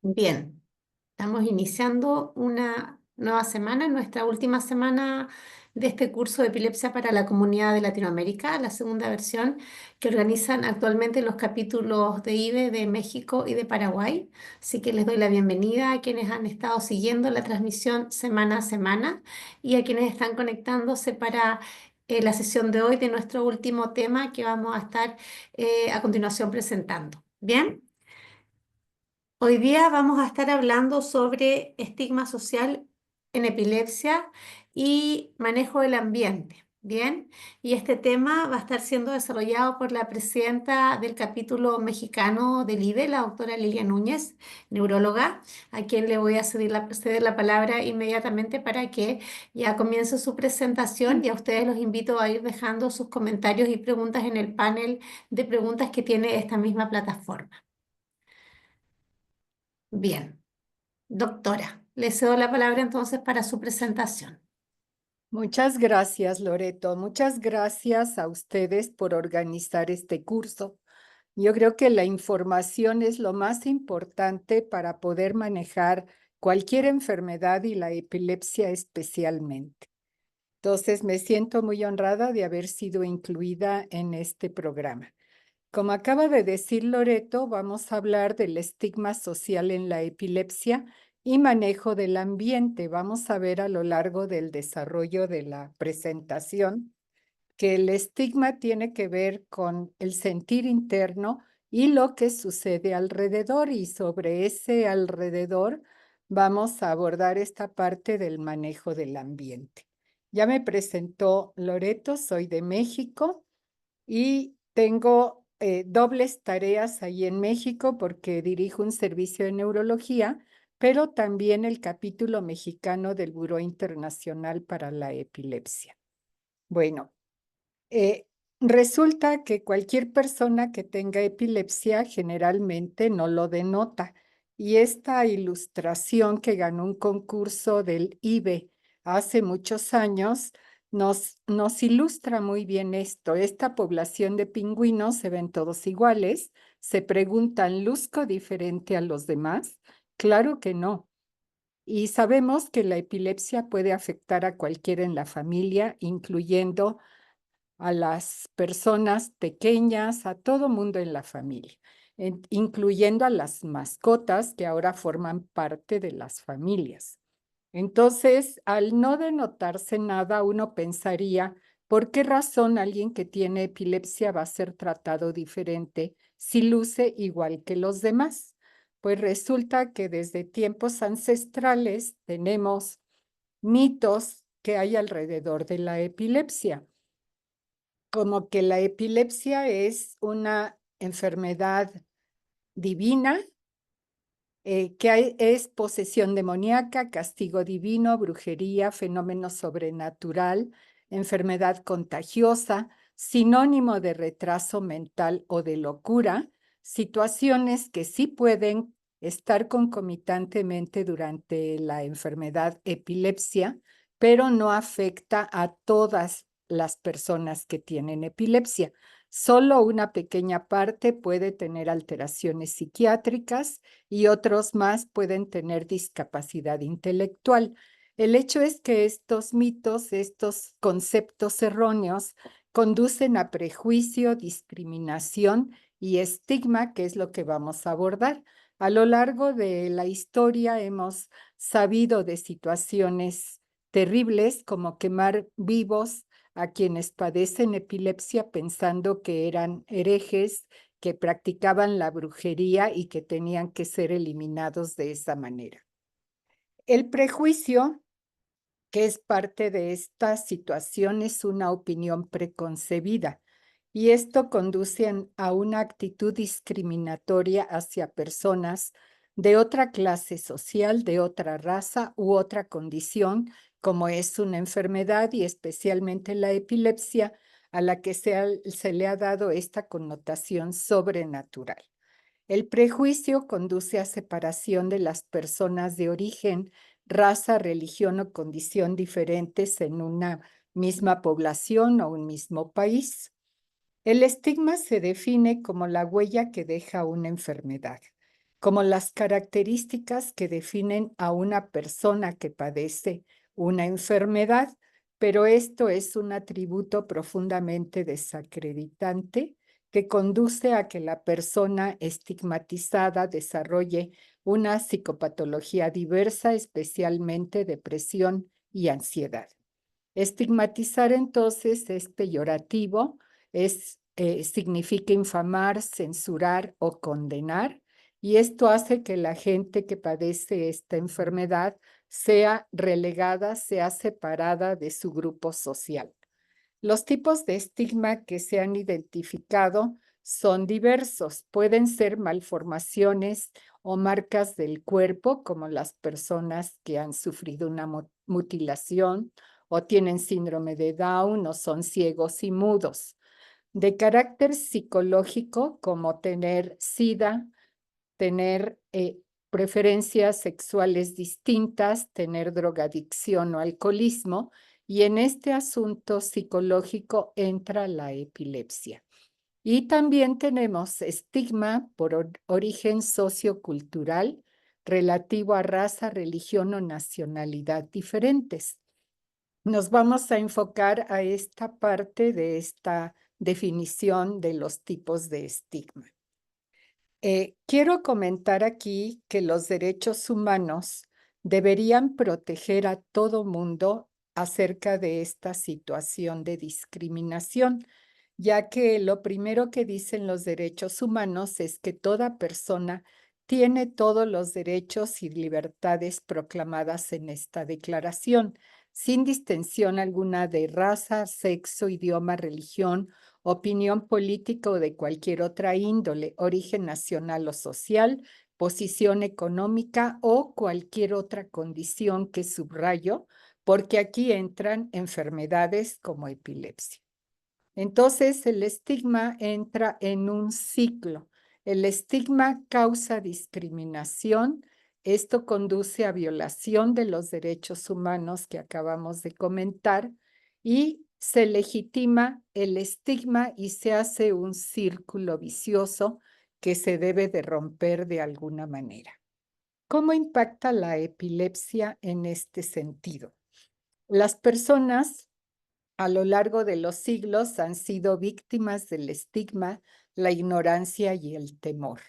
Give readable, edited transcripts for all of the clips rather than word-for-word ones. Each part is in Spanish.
Bien, estamos iniciando una nueva semana, nuestra última semana de este curso de epilepsia para la comunidad de Latinoamérica, la segunda versión que organizan actualmente los capítulos de IBE de México y de Paraguay. Así que les doy la bienvenida a quienes han estado siguiendo la transmisión semana a semana y a quienes están conectándose para la sesión de hoy de nuestro último tema que vamos a estar a continuación presentando. Bien. Hoy día vamos a estar hablando sobre estigma social en epilepsia y manejo del ambiente. Bien, y este tema va a estar siendo desarrollado por la presidenta del capítulo mexicano del IDE, la doctora Lilia Núñez, neuróloga, a quien le voy a ceder la palabra inmediatamente para que ya comience su presentación y a ustedes los invito a ir dejando sus comentarios y preguntas en el panel de preguntas que tiene esta misma plataforma. Bien. Doctora, le cedo la palabra entonces para su presentación. Muchas gracias, Loreto. Muchas gracias a ustedes por organizar este curso. Yo creo que la información es lo más importante para poder manejar cualquier enfermedad y la epilepsia especialmente. Entonces, me siento muy honrada de haber sido incluida en este programa. Como acaba de decir Loreto, vamos a hablar del estigma social en la epilepsia y manejo del ambiente. Vamos a ver a lo largo del desarrollo de la presentación que el estigma tiene que ver con el sentir interno y lo que sucede alrededor, y sobre ese alrededor vamos a abordar esta parte del manejo del ambiente. Ya me presentó Loreto, soy de México y tengo dobles tareas ahí en México porque dirijo un servicio de neurología, pero también el capítulo mexicano del Buró Internacional para la Epilepsia. Bueno, eh, resulta que cualquier persona que tenga epilepsia generalmente no lo denota. Y esta ilustración que ganó un concurso del IBE hace muchos años nos ilustra muy bien esto. Esta población de pingüinos se ven todos iguales. Se preguntan, ¿luzco diferente a los demás? Claro que no. Y sabemos que la epilepsia puede afectar a cualquiera en la familia, incluyendo a las personas pequeñas, a todo mundo en la familia, incluyendo a las mascotas que ahora forman parte de las familias. Entonces, al no denotarse nada, uno pensaría, ¿por qué razón alguien que tiene epilepsia va a ser tratado diferente si luce igual que los demás? Pues resulta que desde tiempos ancestrales tenemos mitos que hay alrededor de la epilepsia, como que la epilepsia es una enfermedad divina, es posesión demoníaca, castigo divino, brujería, fenómeno sobrenatural, enfermedad contagiosa, sinónimo de retraso mental o de locura, situaciones que sí pueden estar concomitantemente durante la enfermedad epilepsia, pero no afecta a todas las personas que tienen epilepsia. Solo una pequeña parte puede tener alteraciones psiquiátricas y otros más pueden tener discapacidad intelectual. El hecho es que estos mitos, estos conceptos erróneos, conducen a prejuicio, discriminación y estigma, que es lo que vamos a abordar. A lo largo de la historia hemos sabido de situaciones terribles como quemar vivos a quienes padecen epilepsia pensando que eran herejes, que practicaban la brujería y que tenían que ser eliminados de esa manera. El prejuicio, que es parte de esta situación, es una opinión preconcebida y esto conduce a una actitud discriminatoria hacia personas de otra clase social, de otra raza u otra condición, como es una enfermedad y especialmente la epilepsia, a la que se le ha dado esta connotación sobrenatural. El prejuicio conduce a separación de las personas de origen, raza, religión o condición diferentes en una misma población o un mismo país. El estigma se define como la huella que deja una enfermedad, como las características que definen a una persona que padece una enfermedad, pero esto es un atributo profundamente desacreditante que conduce a que la persona estigmatizada desarrolle una psicopatología diversa, especialmente depresión y ansiedad. Estigmatizar entonces es peyorativo, significa infamar, censurar o condenar, y esto hace que la gente que padece esta enfermedad sea relegada, sea separada de su grupo social. Los tipos de estigma que se han identificado son diversos. Pueden ser malformaciones o marcas del cuerpo, como las personas que han sufrido una mutilación o tienen síndrome de Down o son ciegos y mudos. De carácter psicológico, como tener SIDA, tener preferencias sexuales distintas, tener drogadicción o alcoholismo, y en este asunto psicológico entra la epilepsia. Y también tenemos estigma por origen sociocultural relativo a raza, religión o nacionalidad diferentes. Nos vamos a enfocar a esta parte de esta definición de los tipos de estigma. Quiero comentar aquí que los derechos humanos deberían proteger a todo mundo acerca de esta situación de discriminación, ya que lo primero que dicen los derechos humanos es que toda persona tiene todos los derechos y libertades proclamadas en esta declaración, sin distinción alguna de raza, sexo, idioma, religión, opinión política o de cualquier otra índole, origen nacional o social, posición económica o cualquier otra condición que subrayo, porque aquí entran enfermedades como epilepsia. Entonces, el estigma entra en un ciclo. El estigma causa discriminación. Esto conduce a violación de los derechos humanos que acabamos de comentar y se legitima el estigma y se hace un círculo vicioso que se debe de romper de alguna manera. ¿Cómo impacta la epilepsia en este sentido? Las personas a lo largo de los siglos han sido víctimas del estigma, la ignorancia y el temor.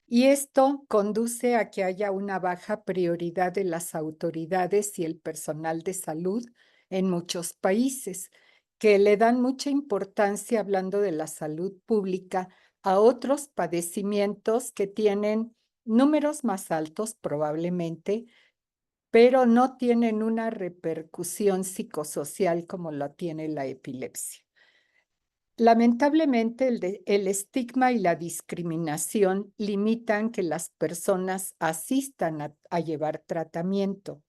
Y esto conduce a que haya una baja prioridad de las autoridades y el personal de salud en muchos países, que le dan mucha importancia, hablando de la salud pública, a otros padecimientos que tienen números más altos probablemente, pero no tienen una repercusión psicosocial como la tiene la epilepsia. Lamentablemente, el estigma y la discriminación limitan que las personas asistan a llevar tratamiento.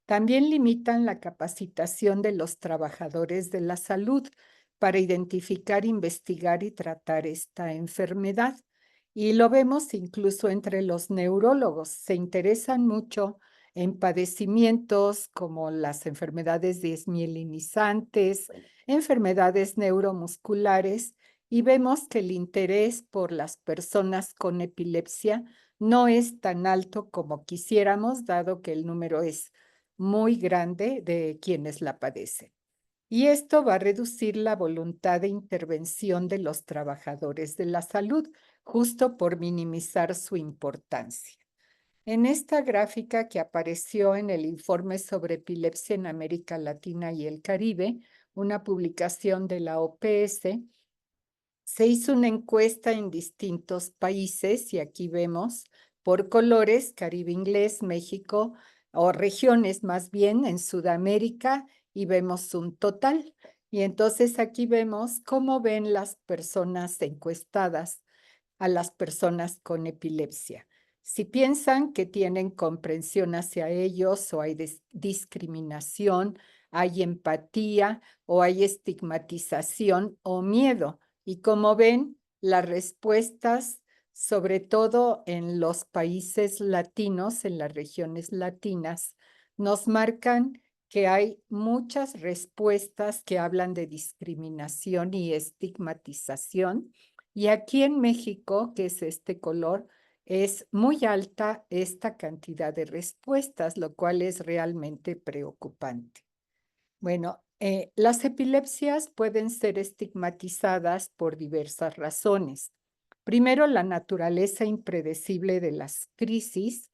También limitan la capacitación de los trabajadores de la salud para identificar, investigar y tratar esta enfermedad. Y lo vemos incluso entre los neurólogos. Se interesan mucho en padecimientos como las enfermedades desmielinizantes, enfermedades neuromusculares, y vemos que el interés por las personas con epilepsia no es tan alto como quisiéramos, dado que el número es muy grande de quienes la padecen. Y esto va a reducir la voluntad de intervención de los trabajadores de la salud, justo por minimizar su importancia. En esta gráfica que apareció en el informe sobre epilepsia en América Latina y el Caribe, una publicación de la OPS, se hizo una encuesta en distintos países y aquí vemos por colores, Caribe inglés, México, o regiones más bien en Sudamérica, y vemos un total. Y entonces aquí vemos cómo ven las personas encuestadas a las personas con epilepsia. Si piensan que tienen comprensión hacia ellos o hay discriminación, hay empatía o hay estigmatización o miedo. Y como ven, las respuestas, sobre todo en los países latinos, en las regiones latinas, nos marcan que hay muchas respuestas que hablan de discriminación y estigmatización. Y aquí en México, que es este color, es muy alta esta cantidad de respuestas, lo cual es realmente preocupante. Bueno, las epilepsias pueden ser estigmatizadas por diversas razones. Primero, la naturaleza impredecible de las crisis,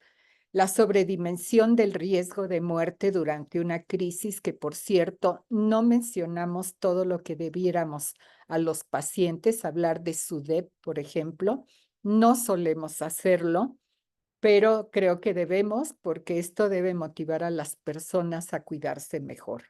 la sobredimensión del riesgo de muerte durante una crisis, que por cierto, no mencionamos todo lo que debiéramos a los pacientes, hablar de SUDEP, por ejemplo, no solemos hacerlo, pero creo que debemos porque esto debe motivar a las personas a cuidarse mejor.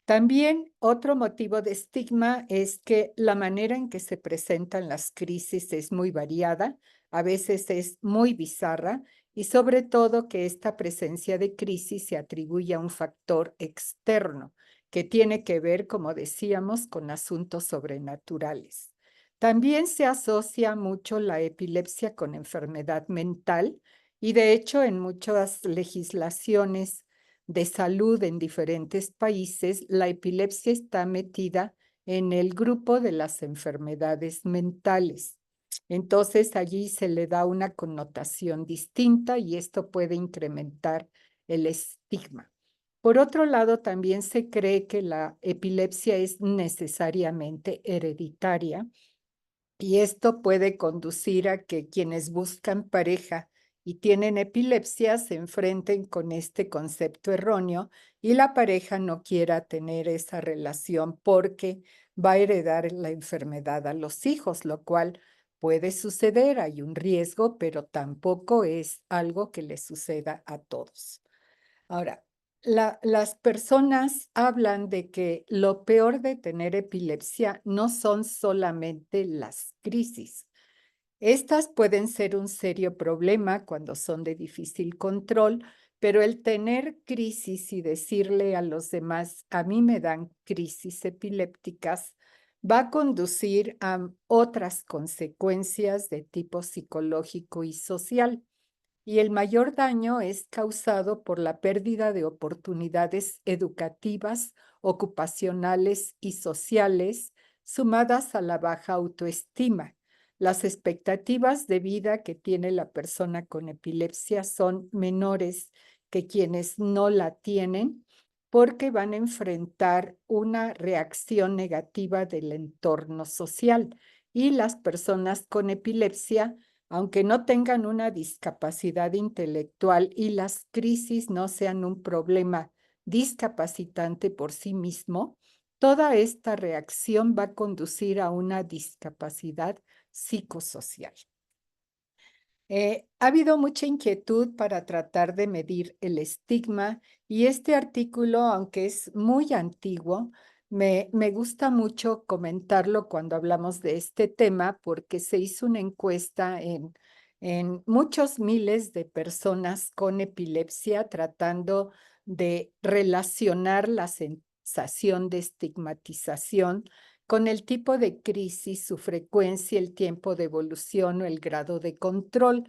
También otro motivo de estigma es que la manera en que se presentan las crisis es muy variada, a veces es muy bizarra y sobre todo que esta presencia de crisis se atribuye a un factor externo que tiene que ver, como decíamos, con asuntos sobrenaturales. También se asocia mucho la epilepsia con enfermedad mental y de hecho en muchas legislaciones de salud en diferentes países, la epilepsia está metida en el grupo de las enfermedades mentales. Entonces, allí se le da una connotación distinta y esto puede incrementar el estigma. Por otro lado, también se cree que la epilepsia es necesariamente hereditaria y esto puede conducir a que quienes buscan pareja y tienen epilepsia se enfrenten con este concepto erróneo y la pareja no quiera tener esa relación porque va a heredar la enfermedad a los hijos, lo cual puede suceder, hay un riesgo, pero tampoco es algo que le suceda a todos. Ahora, las personas hablan de que lo peor de tener epilepsia no son solamente las crisis. Estas pueden ser un serio problema cuando son de difícil control, pero el tener crisis y decirle a los demás, a mí me dan crisis epilépticas, va a conducir a otras consecuencias de tipo psicológico y social. Y el mayor daño es causado por la pérdida de oportunidades educativas, ocupacionales y sociales, sumadas a la baja autoestima. Las expectativas de vida que tiene la persona con epilepsia son menores que quienes no la tienen porque van a enfrentar una reacción negativa del entorno social. Y las personas con epilepsia, aunque no tengan una discapacidad intelectual y las crisis no sean un problema discapacitante por sí mismo, toda esta reacción va a conducir a una discapacidad psicosocial. Ha habido mucha inquietud para tratar de medir el estigma y este artículo, aunque es muy antiguo, me gusta mucho comentarlo cuando hablamos de este tema porque se hizo una encuesta en muchos miles de personas con epilepsia tratando de relacionar la sensación de estigmatización con el tipo de crisis, su frecuencia, el tiempo de evolución o el grado de control.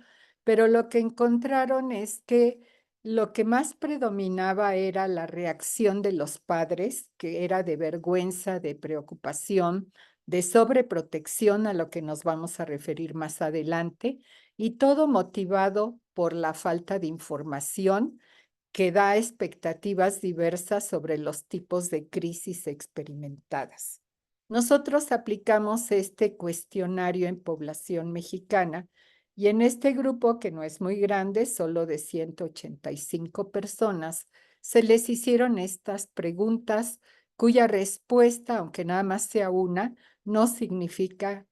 Pero lo que encontraron es que lo que más predominaba era la reacción de los padres, que era de vergüenza, de preocupación, de sobreprotección, a lo que nos vamos a referir más adelante, y todo motivado por la falta de información que da expectativas diversas sobre los tipos de crisis experimentadas. Nosotros aplicamos este cuestionario en población mexicana y en este grupo, que no es muy grande, solo de 185 personas, se les hicieron estas preguntas cuya respuesta, aunque nada más sea una, no significa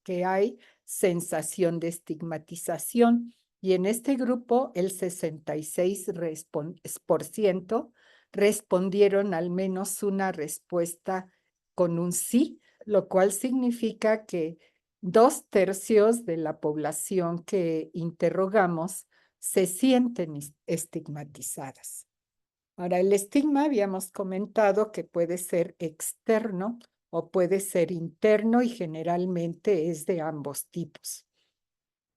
que hay sensación de estigmatización. Y en este grupo, el 66% respondieron al menos una respuesta con un sí, lo cual significa que 2/3 de la población que interrogamos se sienten estigmatizadas. Ahora, el estigma habíamos comentado que puede ser externo o puede ser interno y generalmente es de ambos tipos.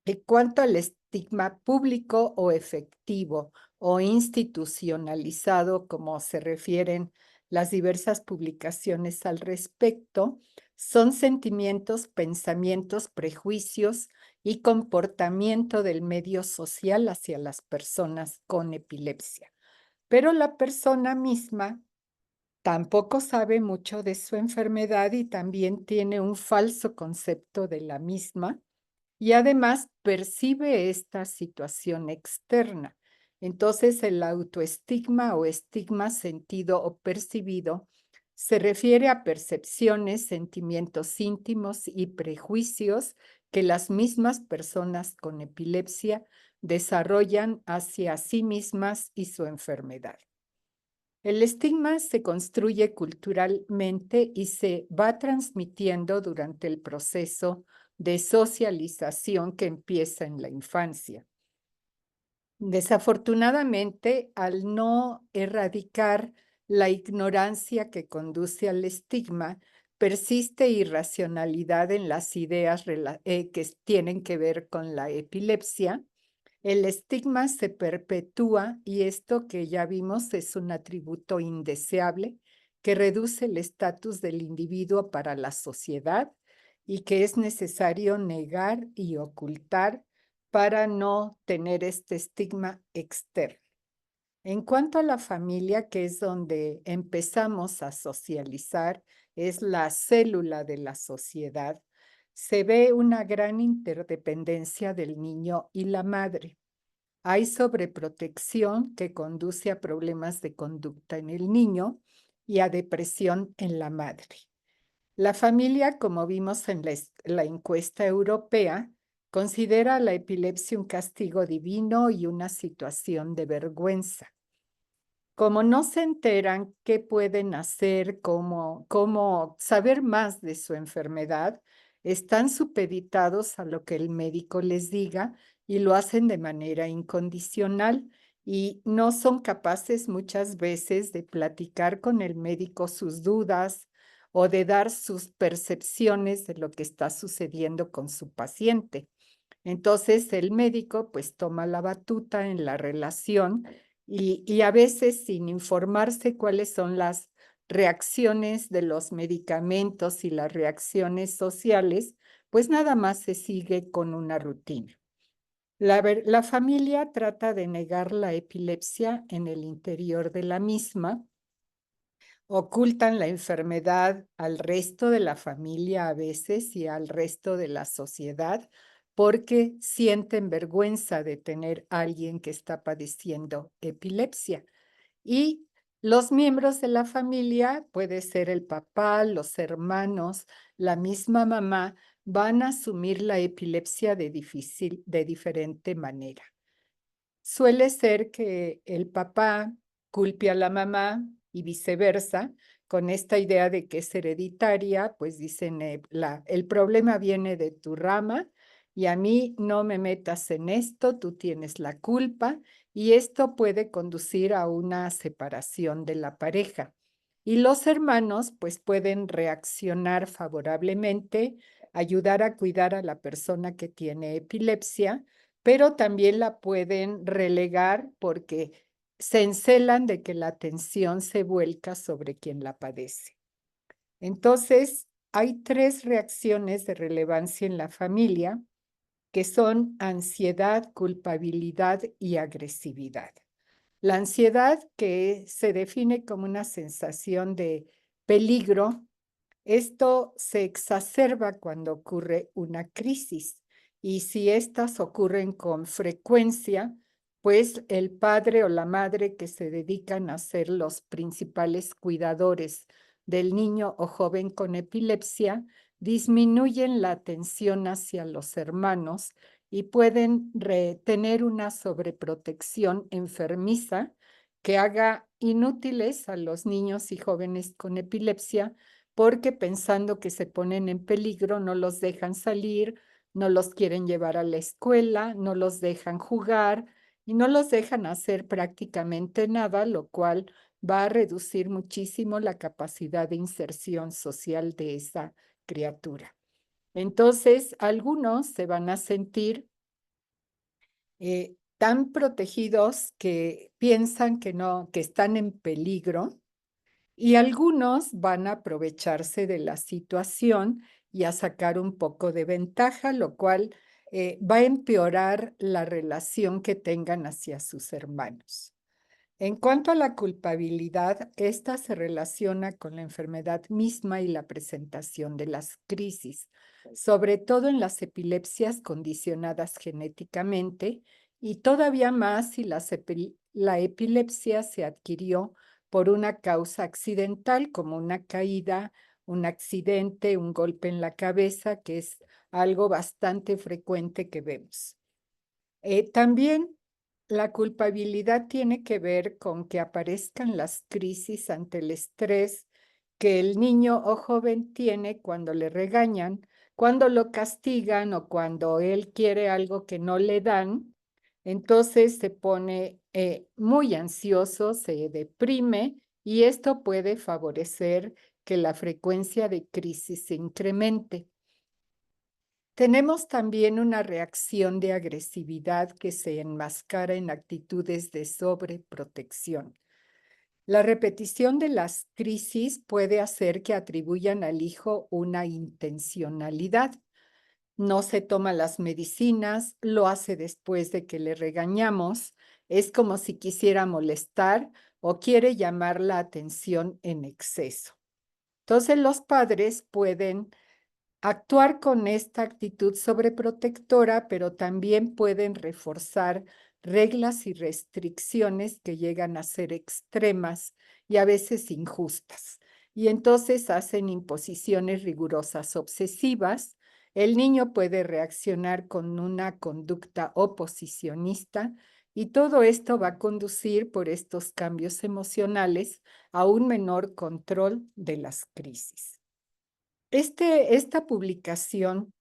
En cuanto al estigma público o efectivo o institucionalizado, como se refieren las diversas publicaciones al respecto, Son sentimientos, pensamientos, prejuicios y comportamiento del medio social hacia las personas con epilepsia. Pero la persona misma tampoco sabe mucho de su enfermedad y también tiene un falso concepto de la misma y además percibe esta situación externa. Entonces, el autoestigma o estigma sentido o percibido se refiere a percepciones, sentimientos íntimos y prejuicios que las mismas personas con epilepsia desarrollan hacia sí mismas y su enfermedad. El estigma se construye culturalmente y se va transmitiendo durante el proceso de socialización que empieza en la infancia. Desafortunadamente, al no erradicar la ignorancia que conduce al estigma, persiste irracionalidad en las ideas que tienen que ver con la epilepsia. El estigma se perpetúa y esto que ya vimos es un atributo indeseable que reduce el estatus del individuo para la sociedad y que es necesario negar y ocultar para no tener este estigma externo. En cuanto a la familia, que es donde empezamos a socializar, es la célula de la sociedad, se ve una gran interdependencia del niño y la madre. Hay sobreprotección que conduce a problemas de conducta en el niño y a depresión en la madre. La familia, como vimos en la encuesta europea, considera la epilepsia un castigo divino y una situación de vergüenza. Como no se enteran qué pueden hacer, cómo saber más de su enfermedad, están supeditados a lo que el médico les diga y lo hacen de manera incondicional y no son capaces muchas veces de platicar con el médico sus dudas o de dar sus percepciones de lo que está sucediendo con su paciente. Entonces el médico pues toma la batuta en la relación y a veces sin informarse cuáles son las reacciones de los medicamentos y las reacciones sociales, pues nada más se sigue con una rutina. La familia trata de negar la epilepsia en el interior de la misma, ocultan la enfermedad al resto de la familia a veces y al resto de la sociedad porque sienten vergüenza de tener a alguien que está padeciendo epilepsia. Y los miembros de la familia, puede ser el papá, los hermanos, la misma mamá, van a asumir la epilepsia de diferente manera. Suele ser que el papá culpe a la mamá y viceversa, con esta idea de que es hereditaria, pues dicen, el problema viene de tu rama y a mí no me metas en esto, tú tienes la culpa y esto puede conducir a una separación de la pareja. Y los hermanos pues pueden reaccionar favorablemente, ayudar a cuidar a la persona que tiene epilepsia, pero también la pueden relegar porque se encelan de que la atención se vuelca sobre quien la padece. Entonces, hay 3 reacciones de relevancia en la familia, que son ansiedad, culpabilidad y agresividad. La ansiedad, que se define como una sensación de peligro, esto se exacerba cuando ocurre una crisis y si estas ocurren con frecuencia, pues el padre o la madre que se dedican a ser los principales cuidadores del niño o joven con epilepsia disminuyen la atención hacia los hermanos y pueden tener una sobreprotección enfermiza que haga inútiles a los niños y jóvenes con epilepsia porque pensando que se ponen en peligro no los dejan salir, no los quieren llevar a la escuela, no los dejan jugar y no los dejan hacer prácticamente nada, lo cual va a reducir muchísimo la capacidad de inserción social de esa criatura. Entonces, algunos se van a sentir tan protegidos que piensan que no, que están en peligro y algunos van a aprovecharse de la situación y a sacar un poco de ventaja, lo cual va a empeorar la relación que tengan hacia sus hermanos. En cuanto a la culpabilidad, esta se relaciona con la enfermedad misma y la presentación de las crisis, sobre todo en las epilepsias condicionadas genéticamente y todavía más si la epilepsia se adquirió por una causa accidental como una caída, un accidente, un golpe en la cabeza, que es algo bastante frecuente que vemos. También la culpabilidad tiene que ver con que aparezcan las crisis ante el estrés que el niño o joven tiene cuando le regañan, cuando lo castigan o cuando él quiere algo que no le dan. Entonces se pone muy ansioso, se deprime y esto puede favorecer que la frecuencia de crisis se incremente. Tenemos también una reacción de agresividad que se enmascara en actitudes de sobreprotección. La repetición de las crisis puede hacer que atribuyan al hijo una intencionalidad. No se toma las medicinas, lo hace después de que le regañamos, es como si quisiera molestar o quiere llamar la atención en exceso. Entonces los padres pueden actuar con esta actitud sobreprotectora, pero también pueden reforzar reglas y restricciones que llegan a ser extremas y a veces injustas. Y entonces hacen imposiciones rigurosas obsesivas. El niño puede reaccionar con una conducta oposicionista y todo esto va a conducir por estos cambios emocionales a un menor control de las crisis. Esta publicación,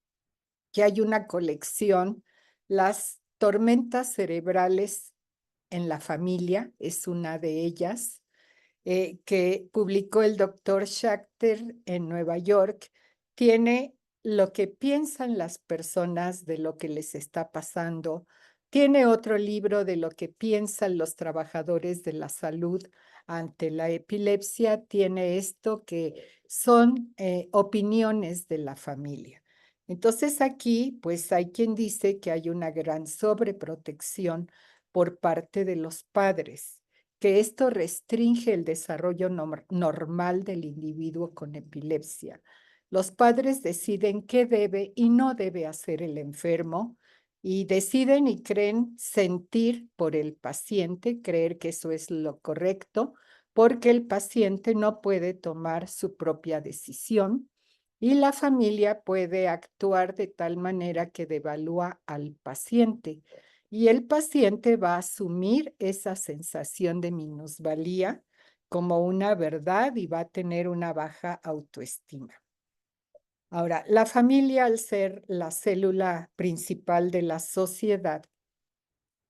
que hay una colección, Las tormentas cerebrales en la familia, es una de ellas, que publicó el doctor Schachter en Nueva York, tiene lo que piensan las personas de lo que les está pasando. Tiene otro libro de lo que piensan los trabajadores de la salud ante la epilepsia. Tiene esto que son opiniones de la familia. Entonces aquí, pues hay quien dice que hay una gran sobreprotección por parte de los padres, que esto restringe el desarrollo normal del individuo con epilepsia. Los padres deciden qué debe y no debe hacer el enfermo y deciden y creen sentir por el paciente, creer que eso es lo correcto, porque el paciente no puede tomar su propia decisión y la familia puede actuar de tal manera que devalúa al paciente. Y el paciente va a asumir esa sensación de minusvalía como una verdad y va a tener una baja autoestima. Ahora, la familia, al ser la célula principal de la sociedad,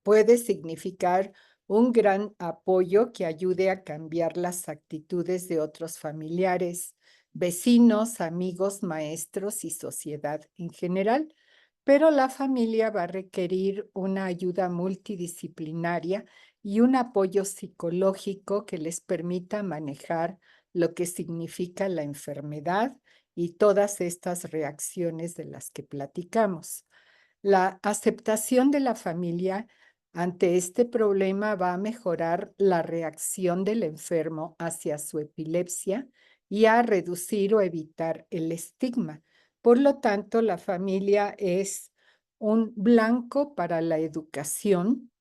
puede significar un gran apoyo que ayude a cambiar las actitudes de otros familiares, vecinos, amigos, maestros y sociedad en general, pero la familia va a requerir una ayuda multidisciplinaria y un apoyo psicológico que les permita manejar lo que significa la enfermedad y todas estas reacciones de las que platicamos. La aceptación de la familia ante este problema va a mejorar la reacción del enfermo hacia su epilepsia y a reducir o evitar el estigma. Por lo tanto, la familia es un blanco para la educación,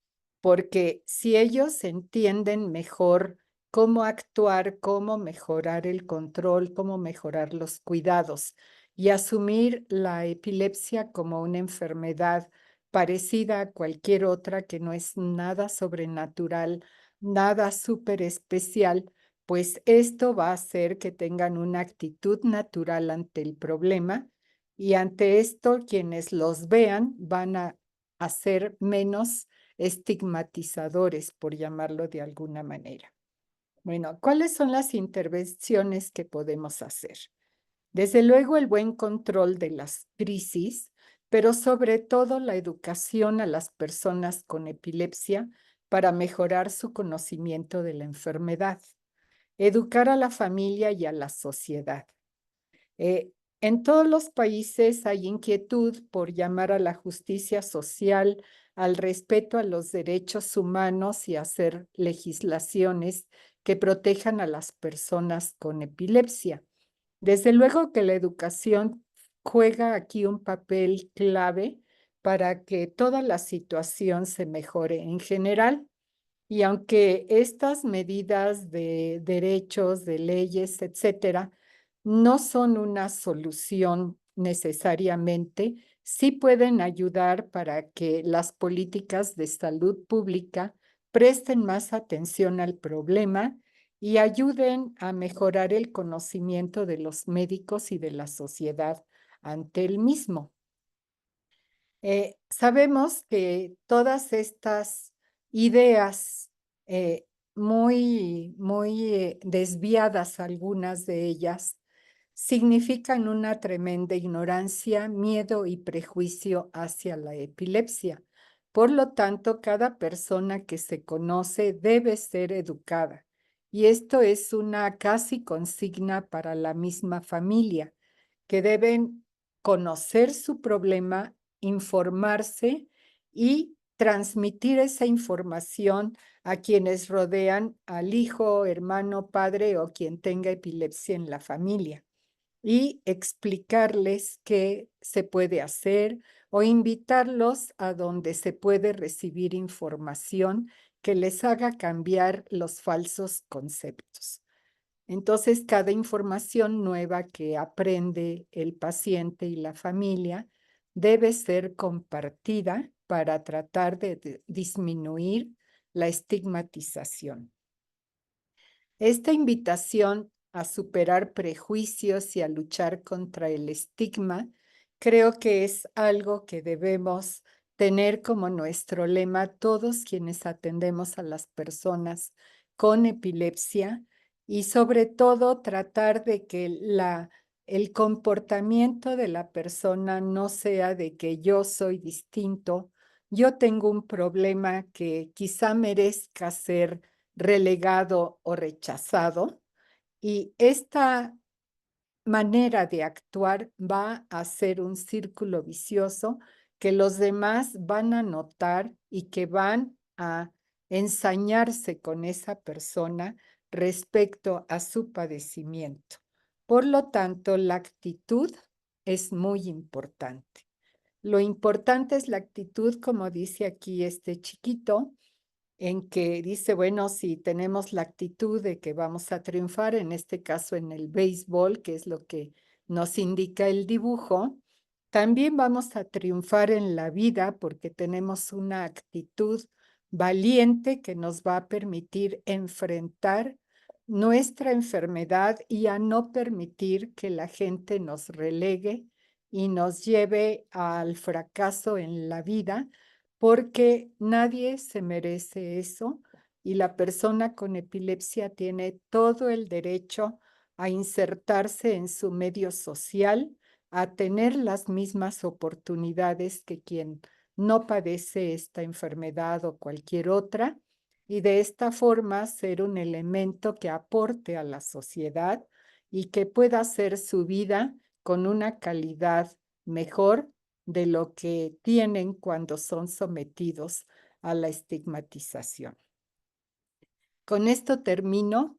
porque si ellos entienden mejor cómo actuar, cómo mejorar el control, cómo mejorar los cuidados y asumir la epilepsia como una enfermedad parecida a cualquier otra que no es nada sobrenatural, nada súper especial, pues esto va a hacer que tengan una actitud natural ante el problema y ante esto quienes los vean van a ser menos estigmatizadores, por llamarlo de alguna manera. Bueno, ¿cuáles son las intervenciones que podemos hacer? Desde luego, el buen control de las crisis, pero sobre todo la educación a las personas con epilepsia para mejorar su conocimiento de la enfermedad. educar a la familia y a la sociedad. Eh, en todos los países hay inquietud por llamar a la justicia social, al respeto a los derechos humanos y hacer legislaciones que protejan a las personas con epilepsia. Desde luego que la educación juega aquí un papel clave para que toda la situación se mejore en general. Y aunque estas medidas de derechos, de leyes, etcétera, no son una solución necesariamente, sí pueden ayudar para que las políticas de salud pública presten más atención al problema y ayuden a mejorar el conocimiento de los médicos y de la sociedad ante el mismo. Sabemos que todas estas ideas muy desviadas, algunas de ellas, significan una tremenda ignorancia, miedo y prejuicio hacia la epilepsia. Por lo tanto, cada persona que se conoce debe ser educada. Y esto es una casi consigna para la misma familia, que deben conocer su problema, informarse y transmitir esa información a quienes rodean al hijo, hermano, padre o quien tenga epilepsia en la familia y explicarles qué se puede hacer o invitarlos a donde se puede recibir información que les haga cambiar los falsos conceptos. Entonces, cada información nueva que aprende el paciente y la familia debe ser compartida para tratar de disminuir la estigmatización. Esta invitación a superar prejuicios y a luchar contra el estigma, creo que es algo que debemos tener como nuestro lema todos quienes atendemos a las personas con epilepsia y sobre todo tratar de que el comportamiento de la persona no sea de que yo soy distinto, yo tengo un problema que quizá merezca ser relegado o rechazado. Y esta manera de actuar va a ser un círculo vicioso que los demás van a notar y que van a ensañarse con esa persona respecto a su padecimiento. Por lo tanto, la actitud es muy importante. Lo importante es la actitud, como dice aquí este chiquito, en que dice, bueno, si tenemos la actitud de que vamos a triunfar, en este caso en el béisbol, que es lo que nos indica el dibujo, también vamos a triunfar en la vida porque tenemos una actitud valiente que nos va a permitir enfrentar nuestra enfermedad y a no permitir que la gente nos relegue y nos lleve al fracaso en la vida porque nadie se merece eso y la persona con epilepsia tiene todo el derecho a insertarse en su medio social, a tener las mismas oportunidades que quien no padece esta enfermedad o cualquier otra, y de esta forma ser un elemento que aporte a la sociedad y que pueda hacer su vida con una calidad mejor de lo que tienen cuando son sometidos a la estigmatización. Con esto termino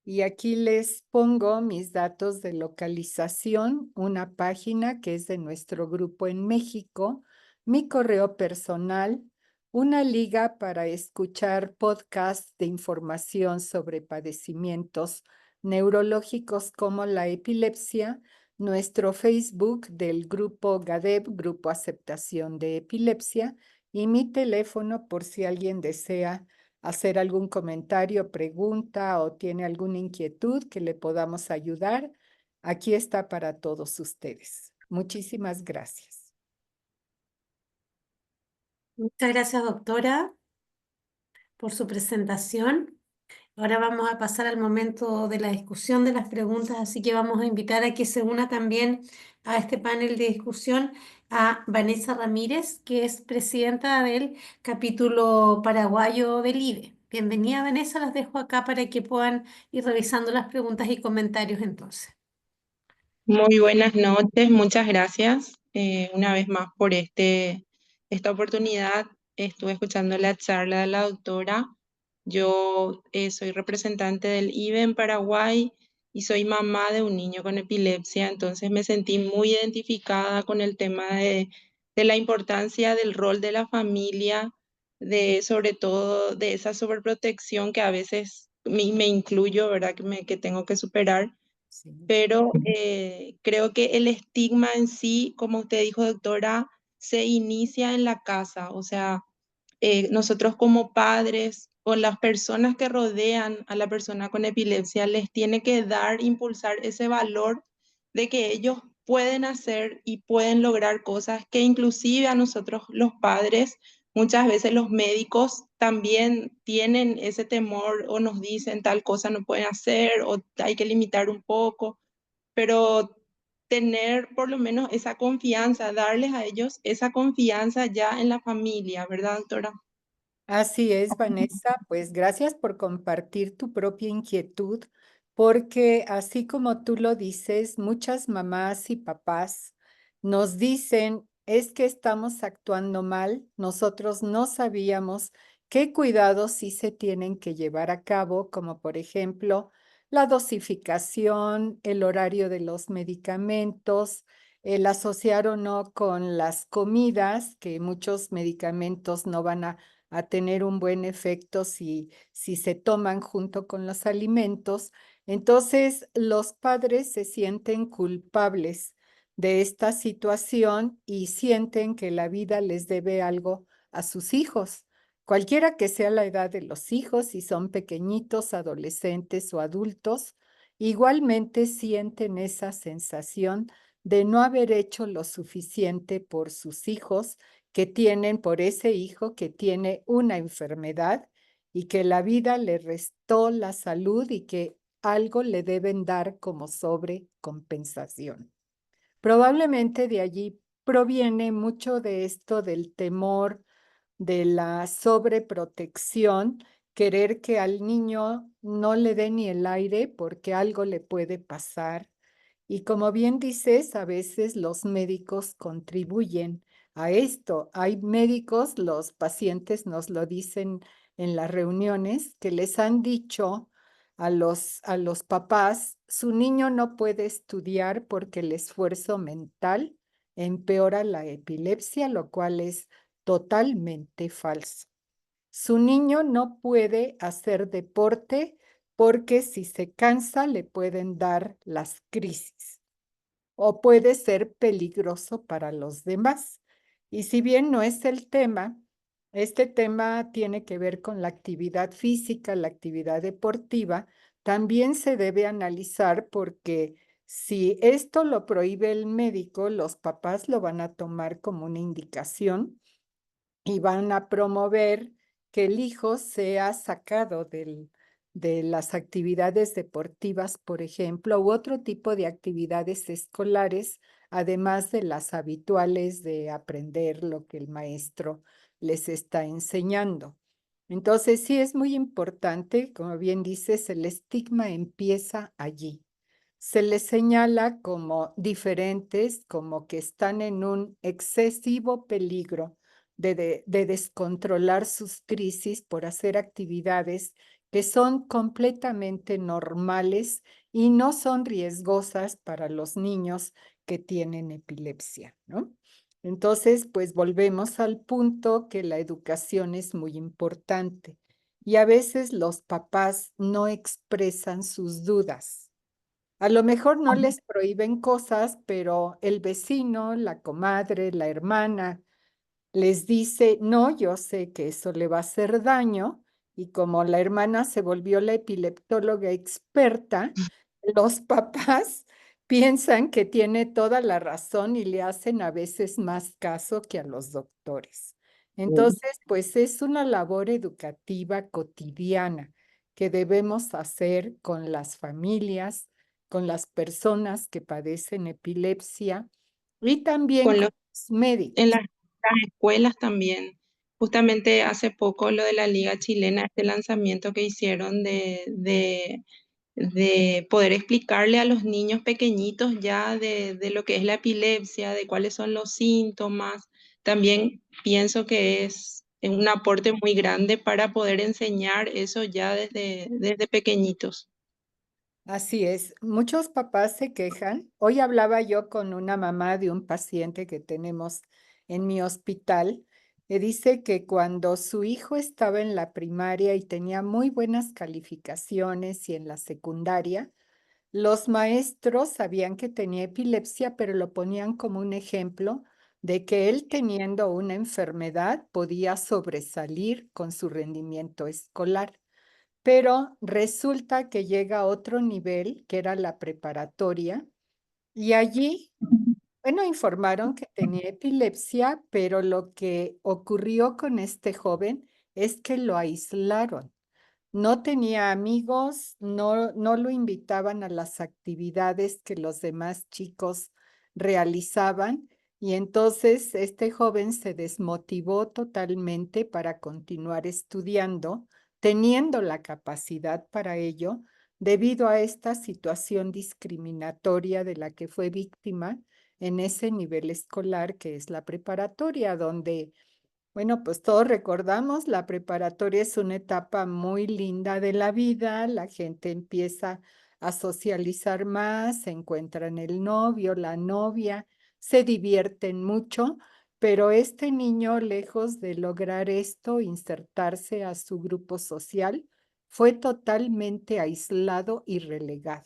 y aquí les pongo mis datos de localización, una página que es de nuestro grupo en México, mi correo personal, una liga para escuchar podcasts de información sobre padecimientos neurológicos como la epilepsia, nuestro Facebook del grupo GADEP, Grupo Aceptación de Epilepsia, y mi teléfono por si alguien desea hacer algún comentario, pregunta o tiene alguna inquietud que le podamos ayudar. Aquí está para todos ustedes. Muchísimas gracias. Muchas gracias, doctora, por su presentación. Ahora vamos a pasar al momento de la discusión de las preguntas, así que vamos a invitar a que se una también a este panel de discusión a Vanessa Ramírez, que es presidenta del capítulo paraguayo del IDE. Bienvenida, Vanessa. Las dejo acá para que puedan ir revisando las preguntas y comentarios entonces. Muy buenas noches, muchas gracias una vez más por esta oportunidad. Estuve escuchando la charla de la doctora. Yo soy representante del IBE en Paraguay y soy mamá de un niño con epilepsia, entonces me sentí muy identificada con el tema de la importancia del rol de la familia, de sobre todo de esa sobreprotección que a veces me incluyo, ¿verdad? Que tengo que superar, Sí. pero creo que el estigma en sí, como usted dijo, doctora, se inicia en la casa. O sea, nosotros como padres o las personas que rodean a la persona con epilepsia les tiene que dar, impulsar ese valor de que ellos pueden hacer y pueden lograr cosas que inclusive a nosotros los padres, muchas veces los médicos también tienen ese temor o nos dicen tal cosa no pueden hacer o hay que limitar un poco, pero tener por lo menos esa confianza, darles a ellos esa confianza ya en la familia, ¿verdad, doctora? Así es, Vanessa. Pues gracias por compartir tu propia inquietud, porque así como tú lo dices, muchas mamás y papás nos dicen, es que estamos actuando mal, nosotros no sabíamos qué cuidados sí se tienen que llevar a cabo, como por ejemplo la dosificación, el horario de los medicamentos, el asociar o no con las comidas, que muchos medicamentos no van a tener un buen efecto si se toman junto con los alimentos. Entonces, los padres se sienten culpables de esta situación y sienten que la vida les debe algo a sus hijos. Cualquiera que sea la edad de los hijos, si son pequeñitos, adolescentes o adultos, igualmente sienten esa sensación de no haber hecho lo suficiente por sus hijos, que tienen por ese hijo que tiene una enfermedad y que la vida le restó la salud y que algo le deben dar como sobrecompensación. Probablemente de allí proviene mucho de esto del temor, de la sobreprotección, querer que al niño no le dé ni el aire porque algo le puede pasar. Y como bien dices, a veces los médicos contribuyen a esto. Hay médicos, los pacientes nos lo dicen en las reuniones, que les han dicho a los papás, su niño no puede estudiar porque el esfuerzo mental empeora la epilepsia, lo cual es totalmente falso. Su niño no puede hacer deporte porque si se cansa le pueden dar las crisis o puede ser peligroso para los demás. Y si bien no es el tema, este tema tiene que ver con la actividad física, la actividad deportiva, también se debe analizar porque si esto lo prohíbe el médico, los papás lo van a tomar como una indicación y van a promover que el hijo sea sacado de las actividades deportivas, por ejemplo, u otro tipo de actividades escolares, además de las habituales de aprender lo que el maestro les está enseñando. Entonces, sí es muy importante, como bien dices, el estigma empieza allí. Se les señala como diferentes, como que están en un excesivo peligro de descontrolar sus crisis por hacer actividades que son completamente normales y no son riesgosas para los niños que tienen epilepsia, ¿no? Entonces, pues volvemos al punto que la educación es muy importante y a veces los papás no expresan sus dudas. A lo mejor no les prohíben cosas, pero el vecino, la comadre, la hermana les dice, no, yo sé que eso le va a hacer daño, y como la hermana se volvió la epileptóloga experta, los papás piensan que tiene toda la razón y le hacen a veces más caso que a los doctores. Entonces, pues es una labor educativa cotidiana que debemos hacer con las familias, con las personas que padecen epilepsia y también Con con los, los en médicos. las escuelas también. justamente hace poco lo de la Liga Chilena, este lanzamiento que hicieron de poder explicarle a los niños pequeñitos ya de lo que es la epilepsia, de cuáles son los síntomas. También pienso que es un aporte muy grande para poder enseñar eso ya desde pequeñitos. Así es, muchos papás se quejan. Hoy hablaba yo con una mamá de un paciente que tenemos en mi hospital, que dice que cuando su hijo estaba en la primaria y tenía muy buenas calificaciones y en la secundaria, los maestros sabían que tenía epilepsia, pero lo ponían como un ejemplo de que él teniendo una enfermedad podía sobresalir con su rendimiento escolar. Pero resulta que llega a otro nivel, que era la preparatoria, y allí, bueno, informaron que tenía epilepsia, pero lo que ocurrió con este joven es que lo aislaron. No tenía amigos, no lo invitaban a las actividades que los demás chicos realizaban, y entonces este joven se desmotivó totalmente para continuar estudiando, teniendo la capacidad para ello, debido a esta situación discriminatoria de la que fue víctima en ese nivel escolar que es la preparatoria, donde bueno, pues todos recordamos, la preparatoria es una etapa muy linda de la vida, la gente empieza a socializar más, se encuentran el novio, la novia, se divierten mucho, pero este niño, lejos de lograr esto, insertarse a su grupo social, fue totalmente aislado y relegado.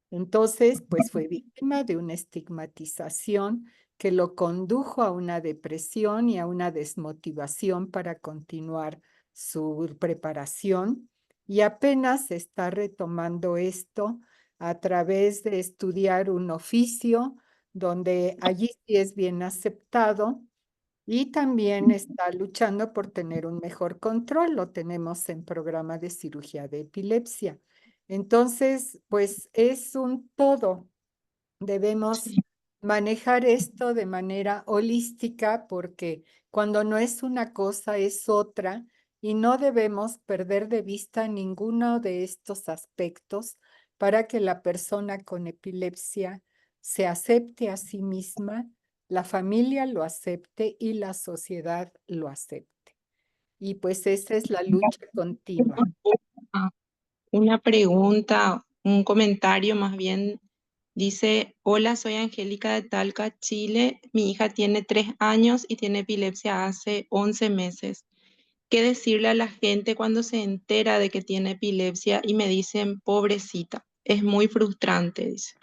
Entonces, pues fue víctima de una estigmatización que lo condujo a una depresión y a una desmotivación para continuar su preparación. Y apenas está retomando esto a través de estudiar un oficio donde allí sí es bien aceptado y también está luchando por tener un mejor control. Lo tenemos en programa de cirugía de epilepsia. Entonces, pues es un todo. Debemos manejar esto de manera holística porque cuando no es una cosa es otra y no debemos perder de vista ninguno de estos aspectos para que la persona con epilepsia se acepte a sí misma, la familia lo acepte y la sociedad lo acepte. Y pues esa es la lucha continua. Ah, una pregunta, un comentario más bien. Dice, hola, soy Angélica de Talca, Chile. Mi hija tiene 3 años y tiene epilepsia hace 11 meses. ¿Qué decirle a la gente cuando se entera de que tiene epilepsia y me dicen, pobrecita? Es muy frustrante, dice.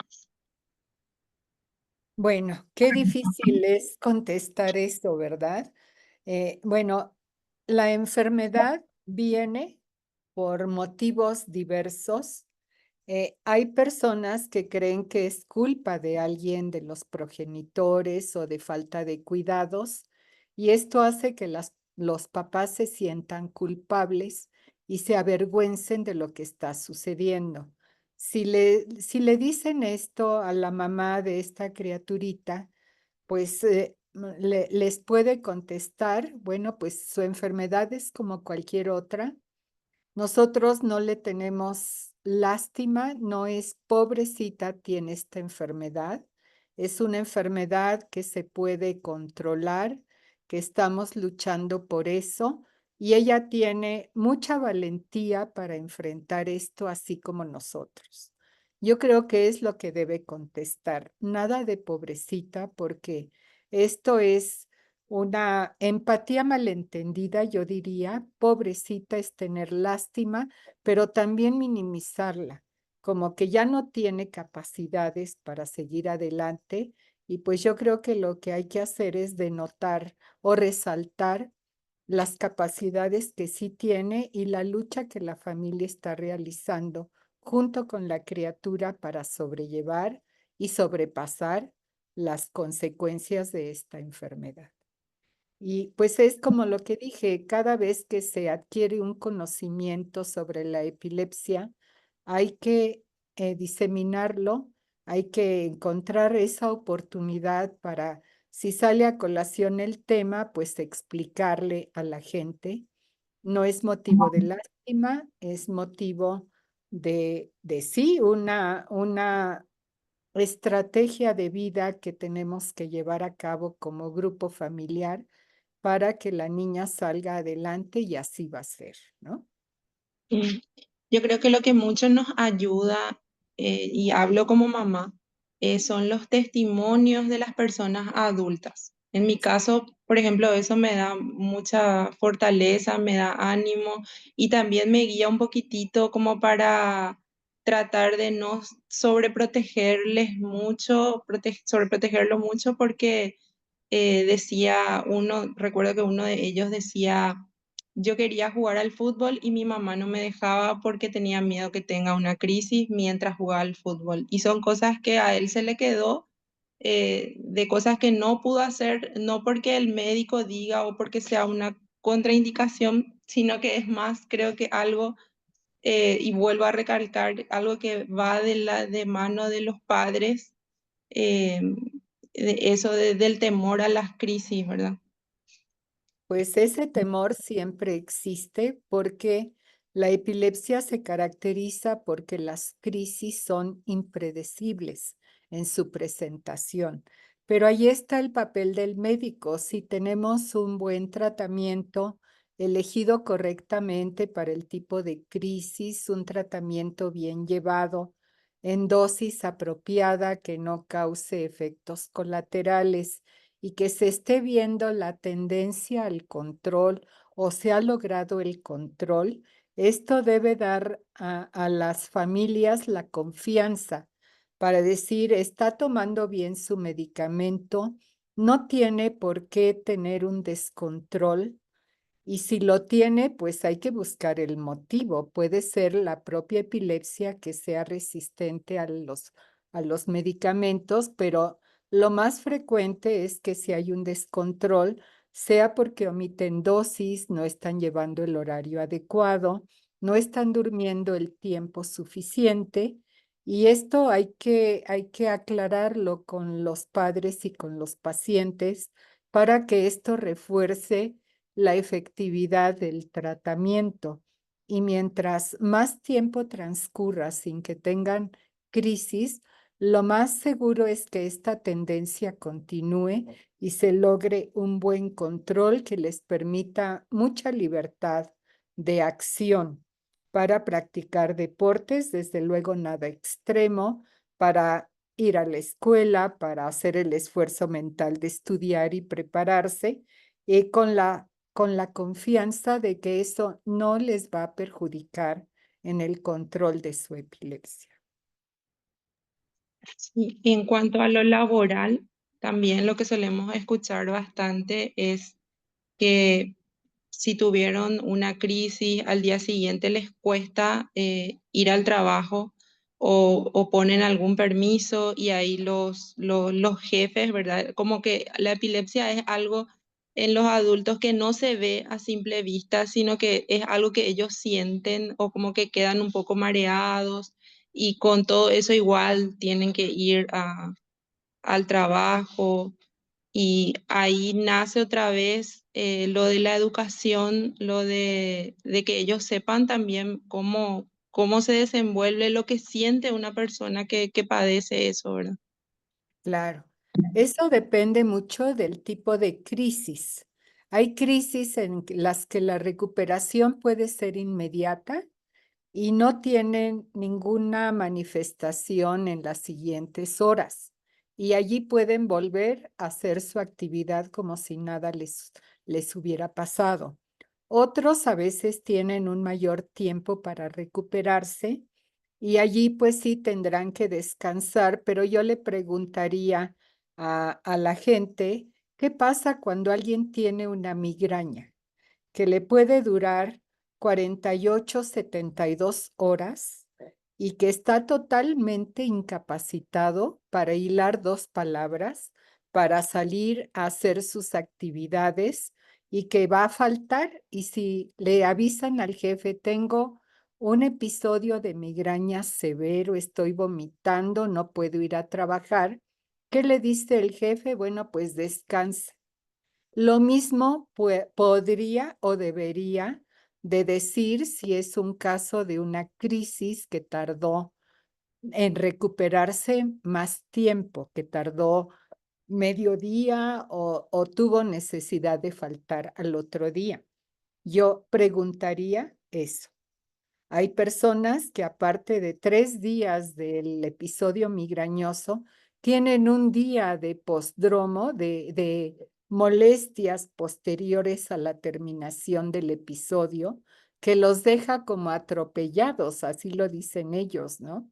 Bueno, qué difícil es contestar esto, ¿verdad? Bueno, la enfermedad viene por motivos diversos. Hay personas que creen que es culpa de alguien, de los progenitores o de falta de cuidados, y esto hace que los papás se sientan culpables y se avergüencen de lo que está sucediendo. Si le dicen esto a la mamá de esta criaturita, pues les puede contestar, bueno, pues su enfermedad es como cualquier otra. Nosotros no le tenemos lástima, no es pobrecita, tiene esta enfermedad. Es una enfermedad que se puede controlar, que estamos luchando por eso, y ella tiene mucha valentía para enfrentar esto, así como nosotros. Yo creo que es lo que debe contestar, nada de pobrecita, porque esto es una empatía malentendida, yo diría. Pobrecita es tener lástima, pero también minimizarla, como que ya no tiene capacidades para seguir adelante. Y pues yo creo que lo que hay que hacer es denotar o resaltar las capacidades que sí tiene y la lucha que la familia está realizando junto con la criatura para sobrellevar y sobrepasar las consecuencias de esta enfermedad. Y pues es como lo que dije, cada vez que se adquiere un conocimiento sobre la epilepsia, hay que diseminarlo, hay que encontrar esa oportunidad para si sale a colación el tema, pues explicarle a la gente. No es motivo de lástima, es motivo de sí, una estrategia de vida que tenemos que llevar a cabo como grupo familiar para que la niña salga adelante y así va a ser, ¿no? Mm. Yo creo que lo que mucho nos ayuda, y hablo como mamá, son los testimonios de las personas adultas. En mi caso, por ejemplo, eso me da mucha fortaleza, me da ánimo y también me guía un poquitito como para tratar de no sobreprotegerles mucho, sobreprotegerlo mucho porque decía uno, recuerdo que uno de ellos decía, yo quería jugar al fútbol y mi mamá no me dejaba porque tenía miedo que tenga una crisis mientras jugaba al fútbol. Y son cosas que a él se le quedó, de cosas que no pudo hacer, no porque el médico diga o porque sea una contraindicación, sino que es más, creo que algo, y vuelvo a recalcar, algo que va de mano de los padres, eh, eso del temor a las crisis, ¿verdad? Pues ese temor siempre existe porque la epilepsia se caracteriza porque las crisis son impredecibles en su presentación. Pero ahí está el papel del médico. Si tenemos un buen tratamiento elegido correctamente para el tipo de crisis, un tratamiento bien llevado en dosis apropiada que no cause efectos colaterales y que se esté viendo la tendencia al control o se ha logrado el control, esto debe dar a las familias la confianza para decir, está tomando bien su medicamento, no tiene por qué tener un descontrol y si lo tiene, pues hay que buscar el motivo. Puede ser la propia epilepsia que sea resistente a los medicamentos, pero lo más frecuente es que si hay un descontrol, sea porque omiten dosis, no están llevando el horario adecuado, no están durmiendo el tiempo suficiente. Y esto hay que aclararlo con los padres y con los pacientes para que esto refuerce la efectividad del tratamiento. Y mientras más tiempo transcurra sin que tengan crisis, lo más seguro es que esta tendencia continúe y se logre un buen control que les permita mucha libertad de acción para practicar deportes, desde luego nada extremo, para ir a la escuela, para hacer el esfuerzo mental de estudiar y prepararse, con la confianza de que eso no les va a perjudicar en el control de su epilepsia. Sí, en cuanto a lo laboral, también lo que solemos escuchar bastante es que si tuvieron una crisis, al día siguiente les cuesta ir al trabajo o ponen algún permiso y ahí los jefes, ¿verdad? Como que la epilepsia es algo en los adultos que no se ve a simple vista, sino que es algo que ellos sienten o como que quedan un poco mareados y con todo eso igual tienen que ir al trabajo y ahí nace otra vez lo de la educación, lo de que ellos sepan también cómo se desenvuelve lo que siente una persona que padece eso, ¿verdad? Claro, eso depende mucho del tipo de crisis. Hay crisis en las que la recuperación puede ser inmediata y no tienen ninguna manifestación en las siguientes horas. Y allí pueden volver a hacer su actividad como si nada les hubiera pasado. Otros a veces tienen un mayor tiempo para recuperarse y allí pues sí tendrán que descansar, pero yo le preguntaría a la gente, ¿qué pasa cuando alguien tiene una migraña que le puede durar 48, 72 horas y que está totalmente incapacitado para hilar dos palabras, para salir a hacer sus actividades y que va a faltar? Y si le avisan al jefe, tengo un episodio de migraña severo, estoy vomitando, no puedo ir a trabajar, ¿Qué le dice el jefe? Bueno, pues descanse. Lo mismo podría o debería de decir si es un caso de una crisis que tardó en recuperarse más tiempo, que tardó medio día o tuvo necesidad de faltar al otro día. Yo preguntaría eso. Hay personas que aparte de 3 días del episodio migrañoso, tienen un día de postdromo, de molestias posteriores a la terminación del episodio, que los deja como atropellados, así lo dicen ellos, ¿no?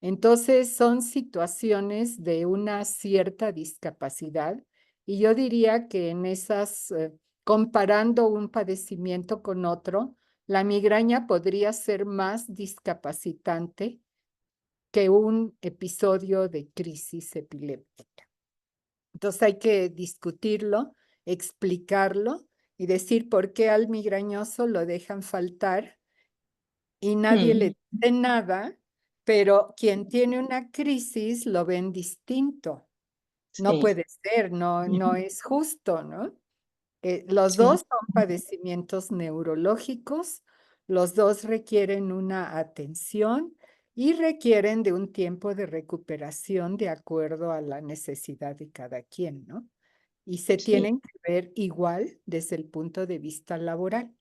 Entonces son situaciones de una cierta discapacidad y yo diría que en esas, comparando un padecimiento con otro, la migraña podría ser más discapacitante que un episodio de crisis epiléptica. Entonces hay que discutirlo, explicarlo y decir por qué al migrañoso lo dejan faltar y nadie le dice nada, pero quien tiene una crisis lo ven distinto. No Sí, puede ser, no es justo, ¿no? Los sí, dos son padecimientos neurológicos, los dos requieren una atención y requieren de un tiempo de recuperación de acuerdo a la necesidad de cada quien, ¿no? Y se sí, tienen que ver igual desde el punto de vista laboral.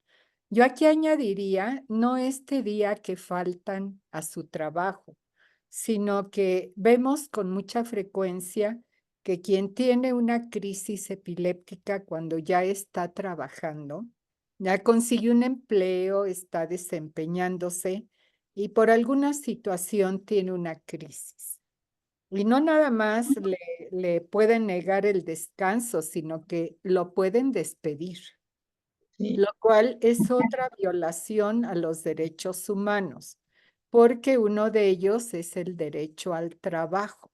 Yo aquí añadiría, no este día que faltan a su trabajo, sino que vemos con mucha frecuencia que quien tiene una crisis epiléptica cuando ya está trabajando, ya consiguió un empleo, está desempeñándose y por alguna situación tiene una crisis. Y no nada más le pueden negar el descanso, sino que lo pueden despedir, sí, lo cual es otra violación a los derechos humanos, porque uno de ellos es el derecho al trabajo.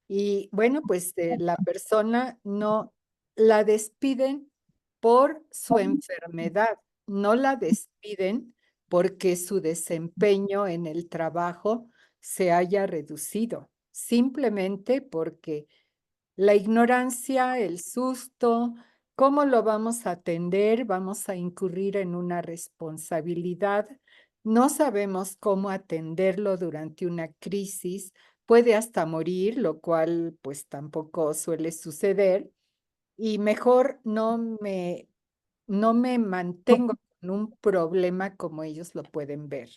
Y bueno, pues la persona no la despiden por su enfermedad, no la despiden porque su desempeño en el trabajo se haya reducido, simplemente porque la ignorancia, el susto, ¿cómo lo vamos a atender? Vamos a incurrir en una responsabilidad. No sabemos cómo atenderlo durante una crisis. Puede hasta morir, lo cual pues tampoco suele suceder. Y mejor no me mantengo con un problema como ellos lo pueden ver.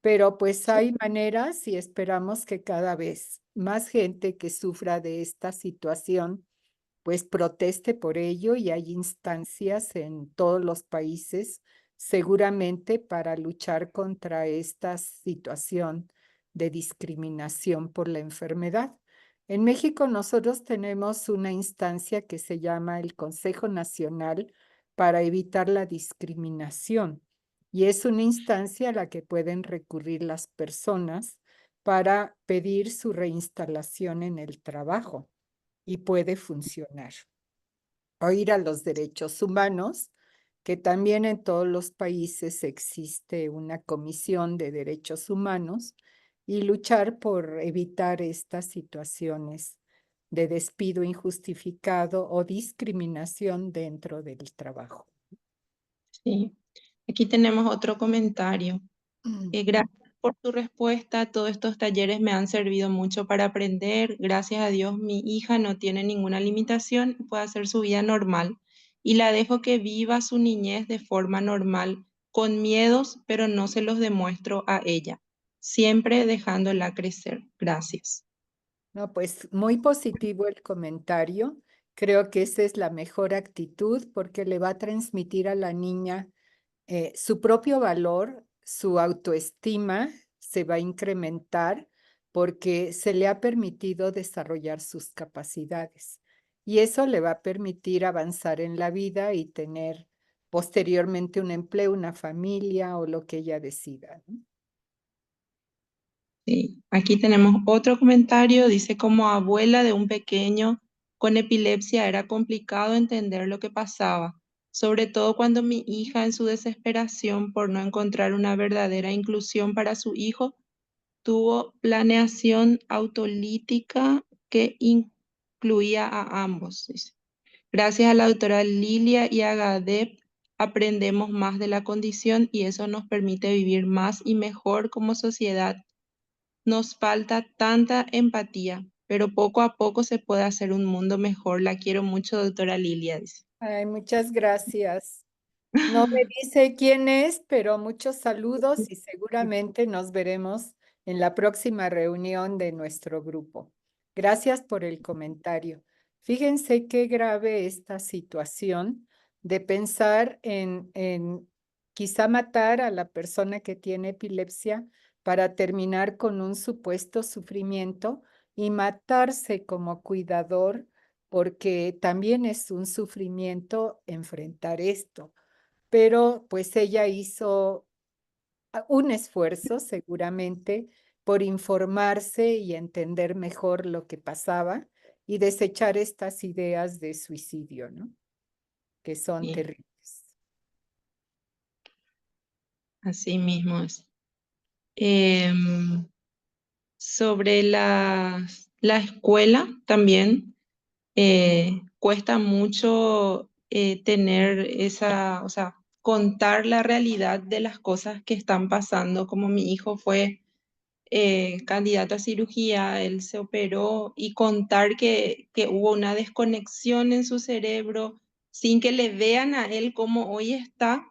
Pero pues sí, hay maneras y esperamos que cada vez más gente que sufra de esta situación pues proteste por ello y hay instancias en todos los países seguramente para luchar contra esta situación de discriminación por la enfermedad. En México nosotros tenemos una instancia que se llama el Consejo Nacional para Evitar la Discriminación y es una instancia a la que pueden recurrir las personas para pedir su reinstalación en el trabajo y puede funcionar. Oír a los derechos humanos, que también en todos los países existe una comisión de derechos humanos y luchar por evitar estas situaciones de despido injustificado o discriminación dentro del trabajo. sí. Aquí tenemos otro comentario. Gracias por tu respuesta. Todos estos talleres me han servido mucho para aprender. Gracias a Dios, mi hija no tiene ninguna limitación y puede hacer su vida normal. Y la dejo que viva su niñez de forma normal, con miedos, pero no se los demuestro a ella, siempre dejándola crecer. Gracias. No, pues muy positivo el comentario. Creo que esa es la mejor actitud porque le va a transmitir a la niña su propio valor, su autoestima se va a incrementar porque se le ha permitido desarrollar sus capacidades. Y eso le va a permitir avanzar en la vida y tener posteriormente un empleo, una familia o lo que ella decida, ¿no? Sí. Aquí tenemos otro comentario. Dice, como abuela de un pequeño con epilepsia era complicado entender lo que pasaba, sobre todo cuando mi hija en su desesperación por no encontrar una verdadera inclusión para su hijo, tuvo planeación autolítica que incluía a ambos, dice. Gracias a la doctora Lilia y a GADEP aprendemos más de la condición y eso nos permite vivir más y mejor como sociedad. Nos falta tanta empatía, pero poco a poco se puede hacer un mundo mejor. La quiero mucho, doctora Lilia, dice. Ay, muchas gracias. No me dice quién es, pero muchos saludos y seguramente nos veremos en la próxima reunión de nuestro grupo. Gracias por el comentario. Fíjense qué grave esta situación de pensar en quizá matar a la persona que tiene epilepsia para terminar con un supuesto sufrimiento y matarse como cuidador, porque también es un sufrimiento enfrentar esto, pero pues ella hizo un esfuerzo seguramente por informarse y entender mejor lo que pasaba y desechar estas ideas de suicidio, ¿no? Que son Sí, terribles. así mismo es. Em, Sobre la escuela también, cuesta mucho tener esa, o sea, contar la realidad de las cosas que están pasando, como mi hijo fue candidato a cirugía, él se operó y contar que hubo una desconexión en su cerebro sin que le vean a él como hoy está,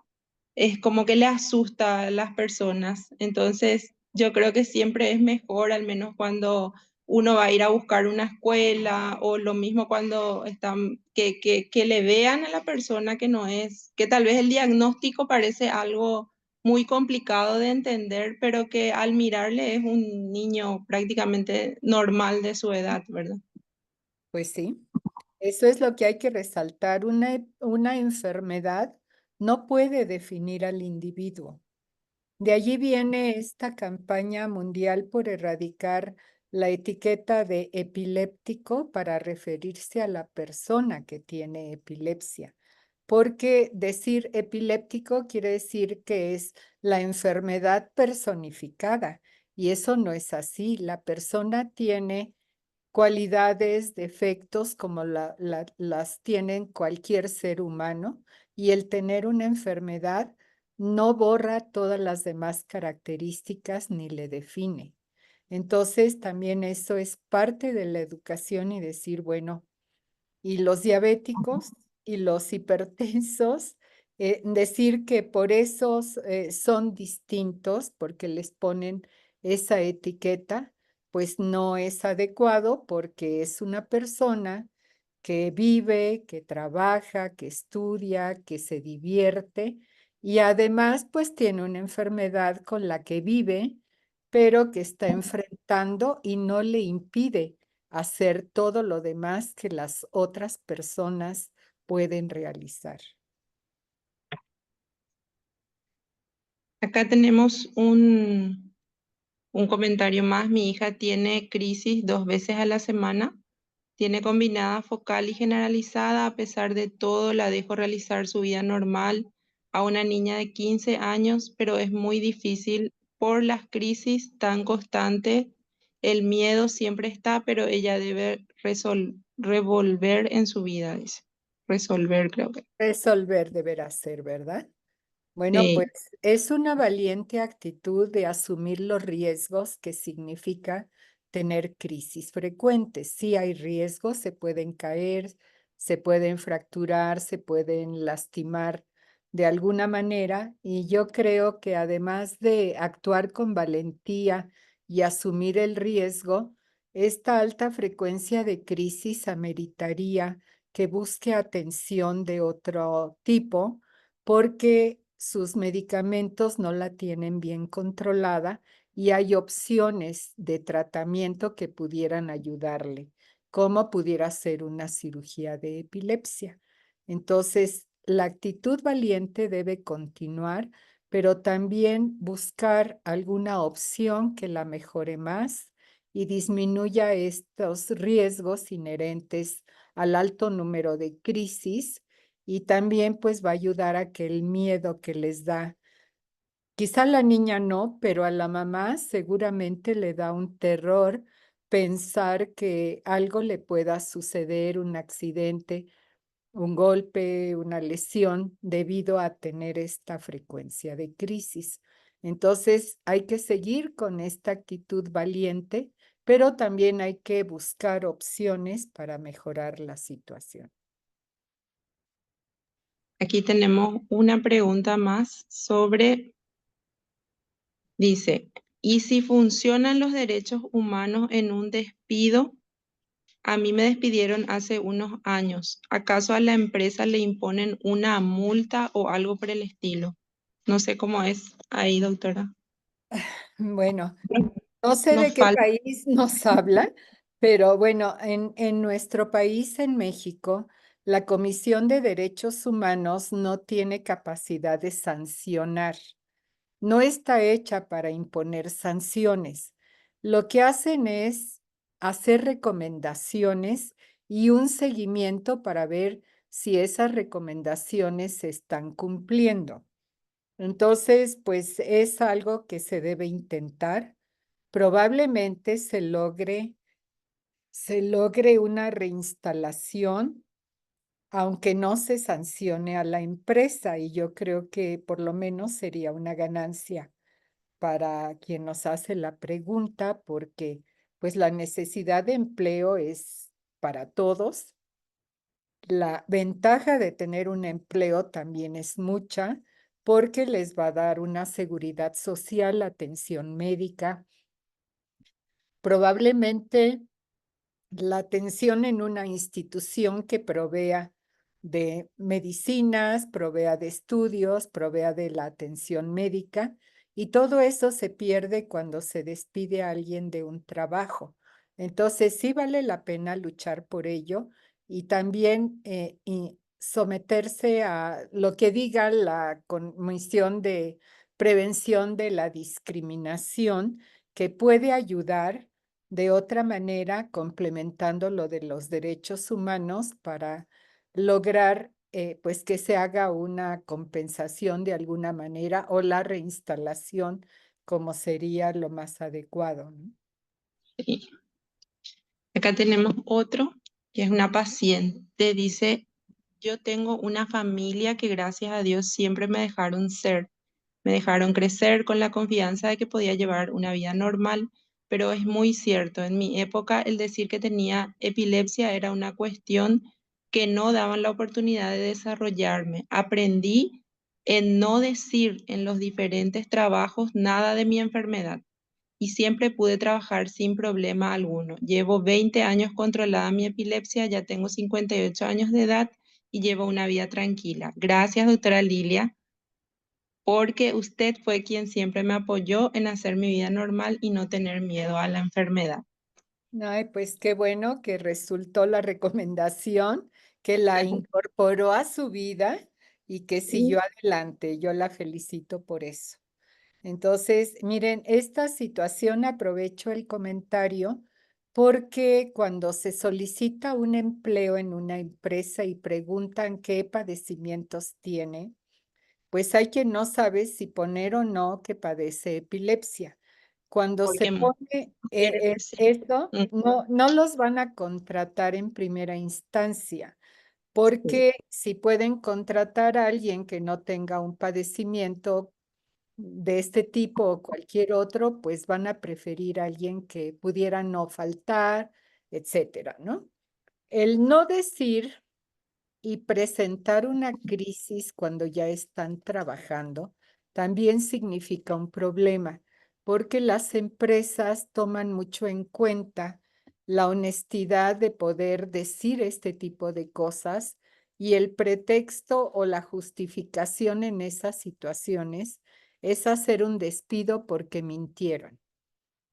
es como que le asusta a las personas. Entonces, yo creo que siempre es mejor, al menos cuando uno va a ir a buscar una escuela o lo mismo cuando están, que le vean a la persona que no es, que tal vez el diagnóstico parece algo muy complicado de entender, pero que al mirarle es un niño prácticamente normal de su edad, ¿verdad? Pues sí, eso es lo que hay que resaltar. Una enfermedad no puede definir al individuo. De allí viene esta campaña mundial por erradicar la etiqueta de epiléptico para referirse a la persona que tiene epilepsia, porque decir epiléptico quiere decir que es la enfermedad personificada y eso no es así. La persona tiene cualidades, defectos como las tienen cualquier ser humano y el tener una enfermedad no borra todas las demás características ni le define. Entonces, también eso es parte de la educación y decir, bueno, y los diabéticos y los hipertensos, decir que por eso son distintos, porque les ponen esa etiqueta, pues no es adecuado porque es una persona que vive, que trabaja, que estudia, que se divierte y además pues tiene una enfermedad con la que vive, pero que está enfrentando y no le impide hacer todo lo demás que las otras personas pueden realizar. Acá tenemos un comentario más. Mi hija tiene crisis 2 veces a la semana. Tiene combinada focal y generalizada. A pesar de todo, la dejo realizar su vida normal a una niña de 15 años, pero es muy difícil por las crisis tan constantes. El miedo siempre está, pero ella debe revolver en su vida, dice. Resolver, creo que. Resolver deberá ser, ¿verdad? Bueno, pues Sí. es una valiente actitud de asumir los riesgos que significa tener crisis frecuentes. Sí hay riesgos, se pueden caer, se pueden fracturar, se pueden lastimar de alguna manera y yo creo que además de actuar con valentía y asumir el riesgo, esta alta frecuencia de crisis ameritaría que busque atención de otro tipo porque sus medicamentos no la tienen bien controlada y hay opciones de tratamiento que pudieran ayudarle, como pudiera ser una cirugía de epilepsia. Entonces, la actitud valiente debe continuar, pero también buscar alguna opción que la mejore más y disminuya estos riesgos inherentes al alto número de crisis y también pues va a ayudar a que el miedo que les da quizá la niña no, pero a la mamá seguramente le da un terror pensar que algo le pueda suceder, un accidente, un golpe, una lesión, debido a tener esta frecuencia de crisis. Entonces, hay que seguir con esta actitud valiente, pero también hay que buscar opciones para mejorar la situación. Aquí tenemos una pregunta más sobre, dice, ¿y si funcionan los derechos humanos en un despido? A mí me despidieron hace unos años. ¿Acaso a la empresa le imponen una multa o algo por el estilo? No sé cómo es ahí, doctora. Bueno, no sé Nos de qué falta. país nos habla, pero bueno, en nuestro país, en México, la Comisión de Derechos Humanos no tiene capacidad de sancionar. No está hecha para imponer sanciones. Lo que hacen es hacer recomendaciones y un seguimiento para ver si esas recomendaciones se están cumpliendo. Entonces, pues es algo que se debe intentar. Probablemente se logre una reinstalación, aunque no se sancione a la empresa, y yo creo que por lo menos sería una ganancia para quien nos hace la pregunta, porque pues la necesidad de empleo es para todos. La ventaja de tener un empleo también es mucha, porque les va a dar una seguridad social, atención médica, probablemente la atención en una institución que provea de medicinas, provea de estudios, provea de la atención médica, y todo eso se pierde cuando se despide a alguien de un trabajo. Entonces, sí vale la pena luchar por ello y también y someterse a lo que diga la Comisión de Prevención de la Discriminación, que puede ayudar de otra manera, complementando lo de los derechos humanos para lograr pues que se haga una compensación de alguna manera o la reinstalación como sería lo más adecuado, ¿no? Sí. Acá tenemos otro, que es una paciente. Dice, yo tengo una familia que gracias a Dios siempre me dejaron ser. Me dejaron crecer con la confianza de que podía llevar una vida normal, pero es muy cierto, en mi época el decir que tenía epilepsia era una cuestión que no daban la oportunidad de desarrollarme. Aprendí en no decir en los diferentes trabajos nada de mi enfermedad y siempre pude trabajar sin problema alguno. Llevo 20 años controlada mi epilepsia, ya tengo 58 años de edad y llevo una vida tranquila. Gracias, doctora Lilia, porque usted fue quien siempre me apoyó en hacer mi vida normal y no tener miedo a la enfermedad. Ay, pues qué bueno que resultó la recomendación, que la incorporó a su vida y que siguió Sí, adelante. Yo la felicito por eso. Entonces, miren, esta situación aprovecho el comentario porque cuando se solicita un empleo en una empresa y preguntan qué padecimientos tiene, pues hay quien no sabe si poner o no que padece epilepsia. Cuando se porque pone mujeres, sí. eso, Mm, no los van a contratar en primera instancia, sí. porque si pueden contratar a alguien que no tenga un padecimiento de este tipo o cualquier otro, pues van a preferir a alguien que pudiera no faltar, etcétera, ¿no? El no decir y presentar una crisis cuando ya están trabajando también significa un problema, porque las empresas toman mucho en cuenta la honestidad de poder decir este tipo de cosas, y el pretexto o la justificación en esas situaciones es hacer un despido porque mintieron,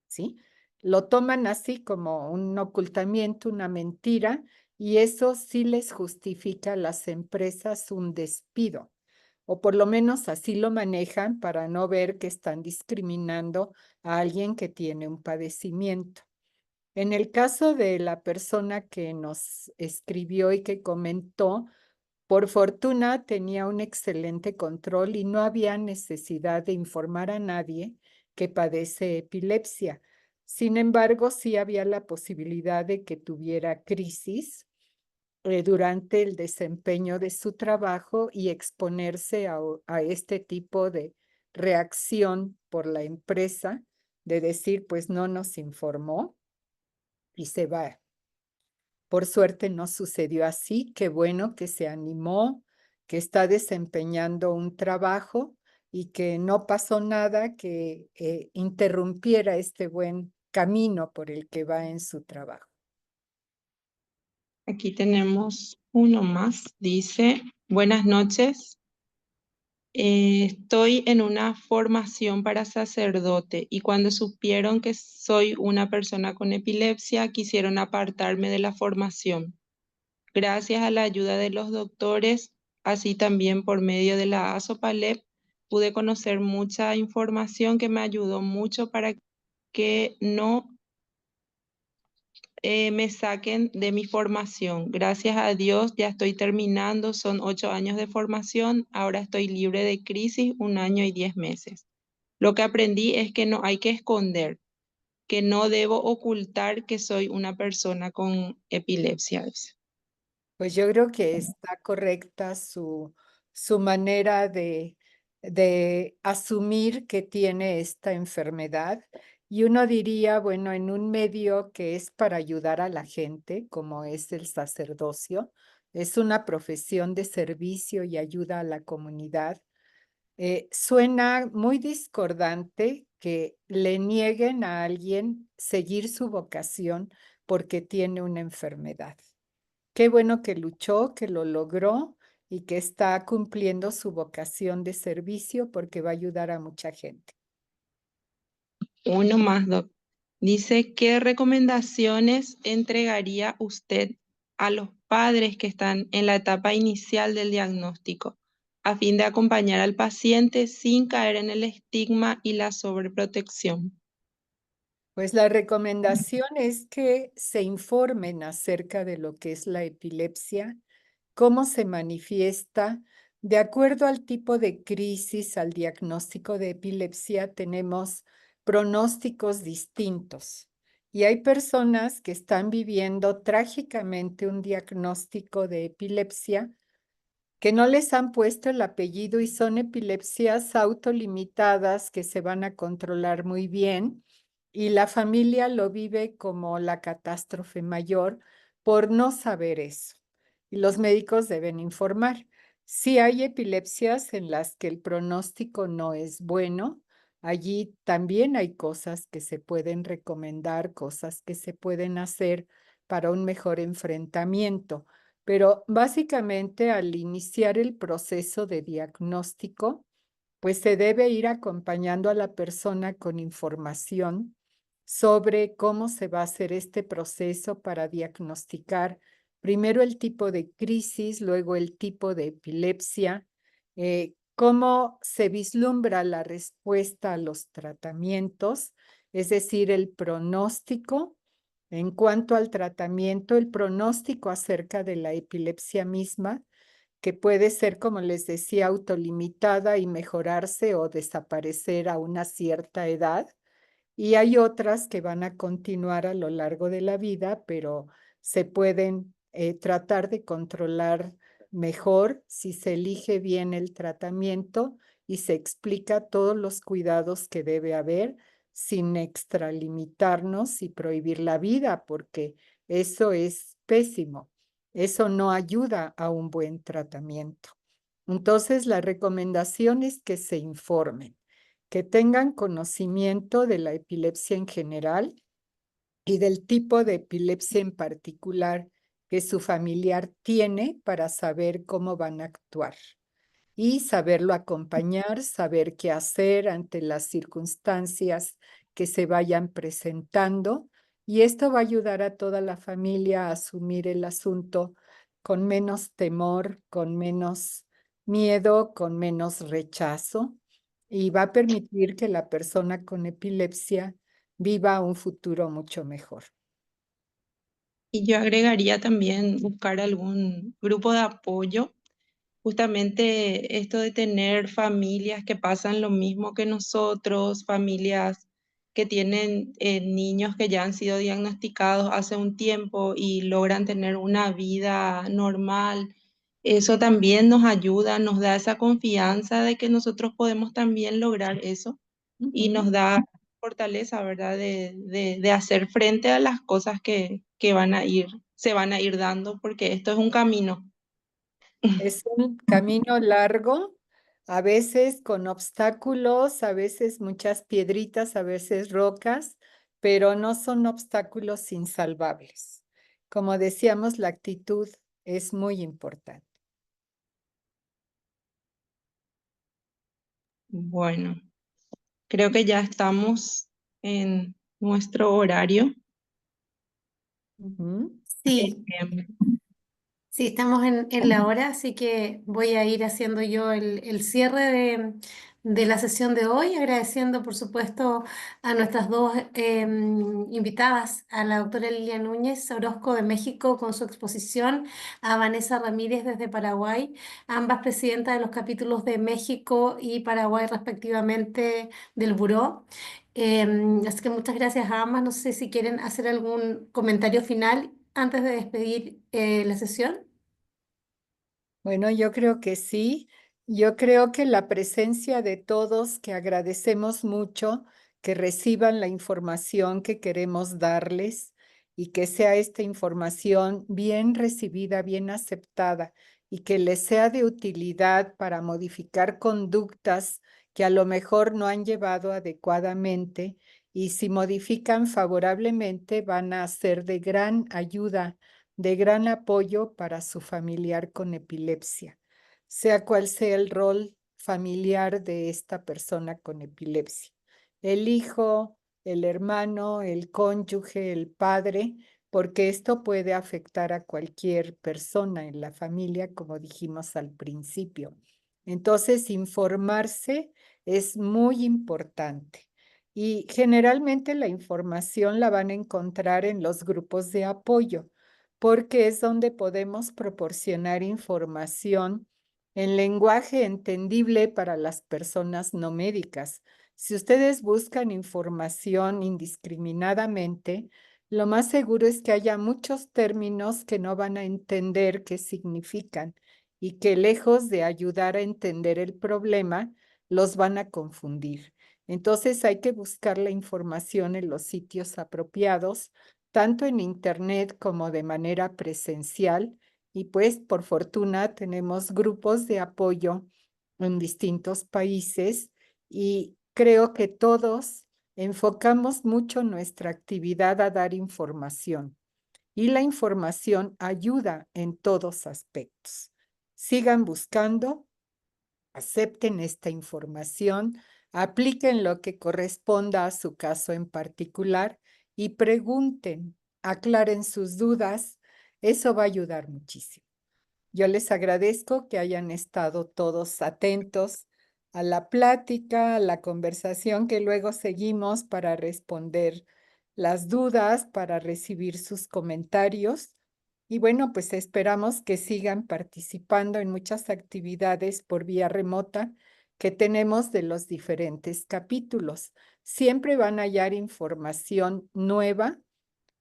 ¿sí? Lo toman así como un ocultamiento, una mentira, y eso sí les justifica a las empresas un despido, o por lo menos así lo manejan para no ver que están discriminando a alguien que tiene un padecimiento. En el caso de la persona que nos escribió y que comentó, Por fortuna tenía un excelente control y no había necesidad de informar a nadie que padece epilepsia. Sin embargo, sí había la posibilidad de que tuviera crisis durante el desempeño de su trabajo y exponerse a este tipo de reacción por la empresa, de decir, pues no nos informó y se va. Por suerte no sucedió así, qué bueno que se animó, que está desempeñando un trabajo y que no pasó nada que interrumpiera este buen camino por el que va en su trabajo. Aquí tenemos uno más. Dice, buenas noches. Estoy en una formación para sacerdote y cuando supieron que soy una persona con epilepsia, quisieron apartarme de la formación. Gracias a la ayuda de los doctores, así también por medio de la ASOPALEP, pude conocer mucha información que me ayudó mucho para que no me saquen de mi formación. Gracias a Dios ya estoy terminando, son 8 años de formación, ahora estoy libre de crisis, 1 año y 10 meses. Lo que aprendí es que no hay que esconder, que no debo ocultar que soy una persona con epilepsia. Pues yo creo que está correcta su manera de asumir que tiene esta enfermedad. Y uno diría, bueno, en un medio que es para ayudar a la gente, como es el sacerdocio, es una profesión de servicio y ayuda a la comunidad. Suena muy discordante que le nieguen a alguien seguir su vocación porque tiene una enfermedad. Qué bueno que luchó, que lo logró y que está cumpliendo su vocación de servicio porque va a ayudar a mucha gente. Uno más, Doc. Dice, ¿qué recomendaciones entregaría usted a los padres que están en la etapa inicial del diagnóstico a fin de acompañar al paciente sin caer en el estigma y la sobreprotección? Pues la recomendación es que se informen acerca de lo que es la epilepsia, cómo se manifiesta. De acuerdo al tipo de crisis, al diagnóstico de epilepsia, tenemos pronósticos distintos. Y hay personas que están viviendo trágicamente un diagnóstico de epilepsia que no les han puesto el apellido y son epilepsias autolimitadas que se van a controlar muy bien y la familia lo vive como la catástrofe mayor por no saber eso. Y los médicos deben informar. Si hay epilepsias en las que el pronóstico no es bueno, allí también hay cosas que se pueden recomendar, cosas que se pueden hacer para un mejor enfrentamiento. Pero básicamente al iniciar el proceso de diagnóstico, pues se debe ir acompañando a la persona con información sobre cómo se va a hacer este proceso para diagnosticar primero el tipo de crisis, luego el tipo de epilepsia, cómo se vislumbra la respuesta a los tratamientos, es decir, el pronóstico. En cuanto al tratamiento, el pronóstico acerca de la epilepsia misma, que puede ser, como les decía, autolimitada y mejorarse o desaparecer a una cierta edad. Y hay otras que van a continuar a lo largo de la vida, pero se pueden tratar de controlar mejor si se elige bien el tratamiento y se explica todos los cuidados que debe haber sin extralimitarnos y prohibir la vida, porque eso es pésimo. Eso no ayuda a un buen tratamiento. Entonces, la recomendación es que se informen, que tengan conocimiento de la epilepsia en general y del tipo de epilepsia en particular que su familiar tiene para saber cómo van a actuar y saberlo acompañar, saber qué hacer ante las circunstancias que se vayan presentando. Y esto va a ayudar a toda la familia a asumir el asunto con menos temor, con menos miedo, con menos rechazo y va a permitir que la persona con epilepsia viva un futuro mucho mejor. Y yo agregaría también buscar algún grupo de apoyo justamente esto de tener familias que pasan lo mismo que nosotros, familias que tienen niños que ya han sido diagnosticados hace un tiempo y logran tener una vida normal. Eso también nos ayuda, nos da esa confianza de que nosotros podemos también lograr eso y Ujú. nos da fortaleza, ¿verdad? De hacer frente a las cosas que van a ir, se van a ir dando, porque esto es un camino. Es un camino largo, a veces con obstáculos, a veces muchas piedritas, a veces rocas, pero no son obstáculos insalvables. Como decíamos, la actitud es muy importante. Bueno, creo que ya estamos en nuestro horario. Ujú. Sí, Em, sí, estamos en la hora, así que voy a ir haciendo yo el cierre de la sesión de hoy, agradeciendo por supuesto a nuestras dos invitadas, a la doctora Lilia Núñez Orozco de México con su exposición, a Vanessa Ramírez desde Paraguay, ambas presidentas de los capítulos de México y Paraguay respectivamente del Buró. Así que muchas gracias a ambas. No sé si quieren hacer algún comentario final antes de despedir la sesión. Bueno, yo creo que sí. Yo creo que la presencia de todos, que agradecemos mucho, que reciban la información que queremos darles y que sea esta información bien recibida, bien aceptada y que les sea de utilidad para modificar conductas que a lo mejor no han llevado adecuadamente y si modifican favorablemente van a ser de gran ayuda, de gran apoyo para su familiar con epilepsia, sea cual sea el rol familiar de esta persona con epilepsia. El hijo, el hermano, el cónyuge, el padre, porque esto puede afectar a cualquier persona en la familia, como dijimos al principio. Entonces, informarse es muy importante. Y generalmente la información la van a encontrar en los grupos de apoyo porque es donde podemos proporcionar información en lenguaje entendible para las personas no médicas. Si ustedes buscan información indiscriminadamente, lo más seguro es que haya muchos términos que no van a entender qué significan y que lejos de ayudar a entender el problema, los van a confundir. Entonces hay que buscar la información en los sitios apropiados tanto en internet como de manera presencial. Y pues por fortuna tenemos grupos de apoyo en distintos países y creo que todos enfocamos mucho nuestra actividad a dar información y la información ayuda en todos aspectos. Sigan buscando, acepten esta información, apliquen lo que corresponda a su caso en particular y pregunten, aclaren sus dudas. Eso va a ayudar muchísimo. Yo les agradezco que hayan estado todos atentos a la plática, a la conversación que luego seguimos para responder las dudas, para recibir sus comentarios. Y bueno, pues esperamos que sigan participando en muchas actividades por vía remota que tenemos de los diferentes capítulos. Siempre van a hallar información nueva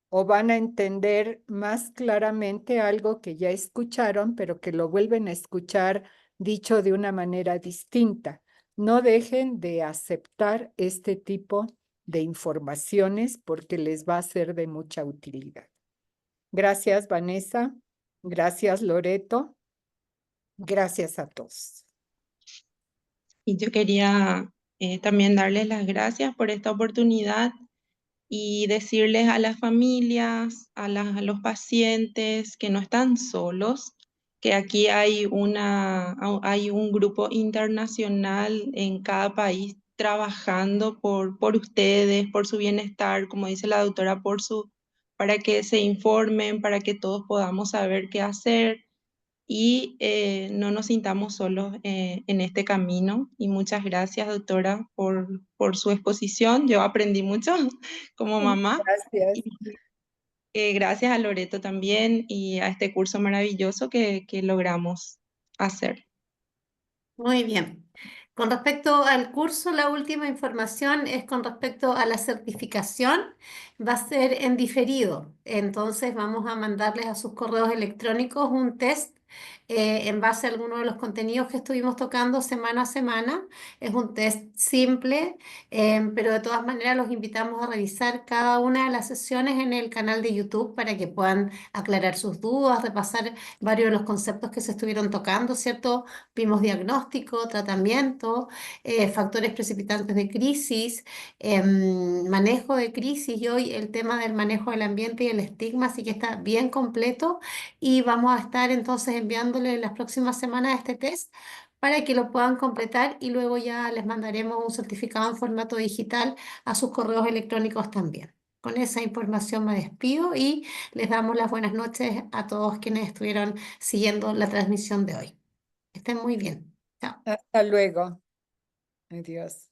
o van a entender más claramente algo que ya escucharon, pero que lo vuelven a escuchar dicho de una manera distinta. No dejen de aceptar este tipo de informaciones porque les va a ser de mucha utilidad. Gracias, Vanessa. Gracias, Loreto. Gracias a todos. y yo quería también darles las gracias por esta oportunidad y decirles a las familias, a los pacientes que no están solos, que aquí hay hay un grupo internacional en cada país trabajando por ustedes, por su bienestar, como dice la doctora, para que se informen, para que todos podamos saber qué hacer y no nos sintamos solos en este camino. Y muchas gracias, doctora, por su exposición. Yo aprendí mucho como mamá. Gracias. Y gracias a Loreto también y a este curso maravilloso que logramos hacer. Muy bien. Con respecto al curso, la última información es con respecto a la certificación. Va a ser en diferido. Entonces vamos a mandarles a sus correos electrónicos un test en base a algunos de los contenidos que estuvimos tocando semana a semana. Es un test simple, pero de todas maneras los invitamos a revisar cada una de las sesiones en el canal de YouTube para que puedan aclarar sus dudas, repasar varios de los conceptos que se estuvieron tocando, ¿cierto? Vimos diagnóstico, tratamiento, factores precipitantes de crisis, manejo de crisis y hoy el tema del manejo del ambiente y el estigma, así que está bien completo y vamos a estar entonces enviándole en las próximas semanas este test para que lo puedan completar y luego ya les mandaremos un certificado en formato digital a sus correos electrónicos también. Con esa información me despido y les damos las buenas noches a todos quienes estuvieron siguiendo la transmisión de hoy. Que estén muy bien. Chao. Hasta luego. Adiós.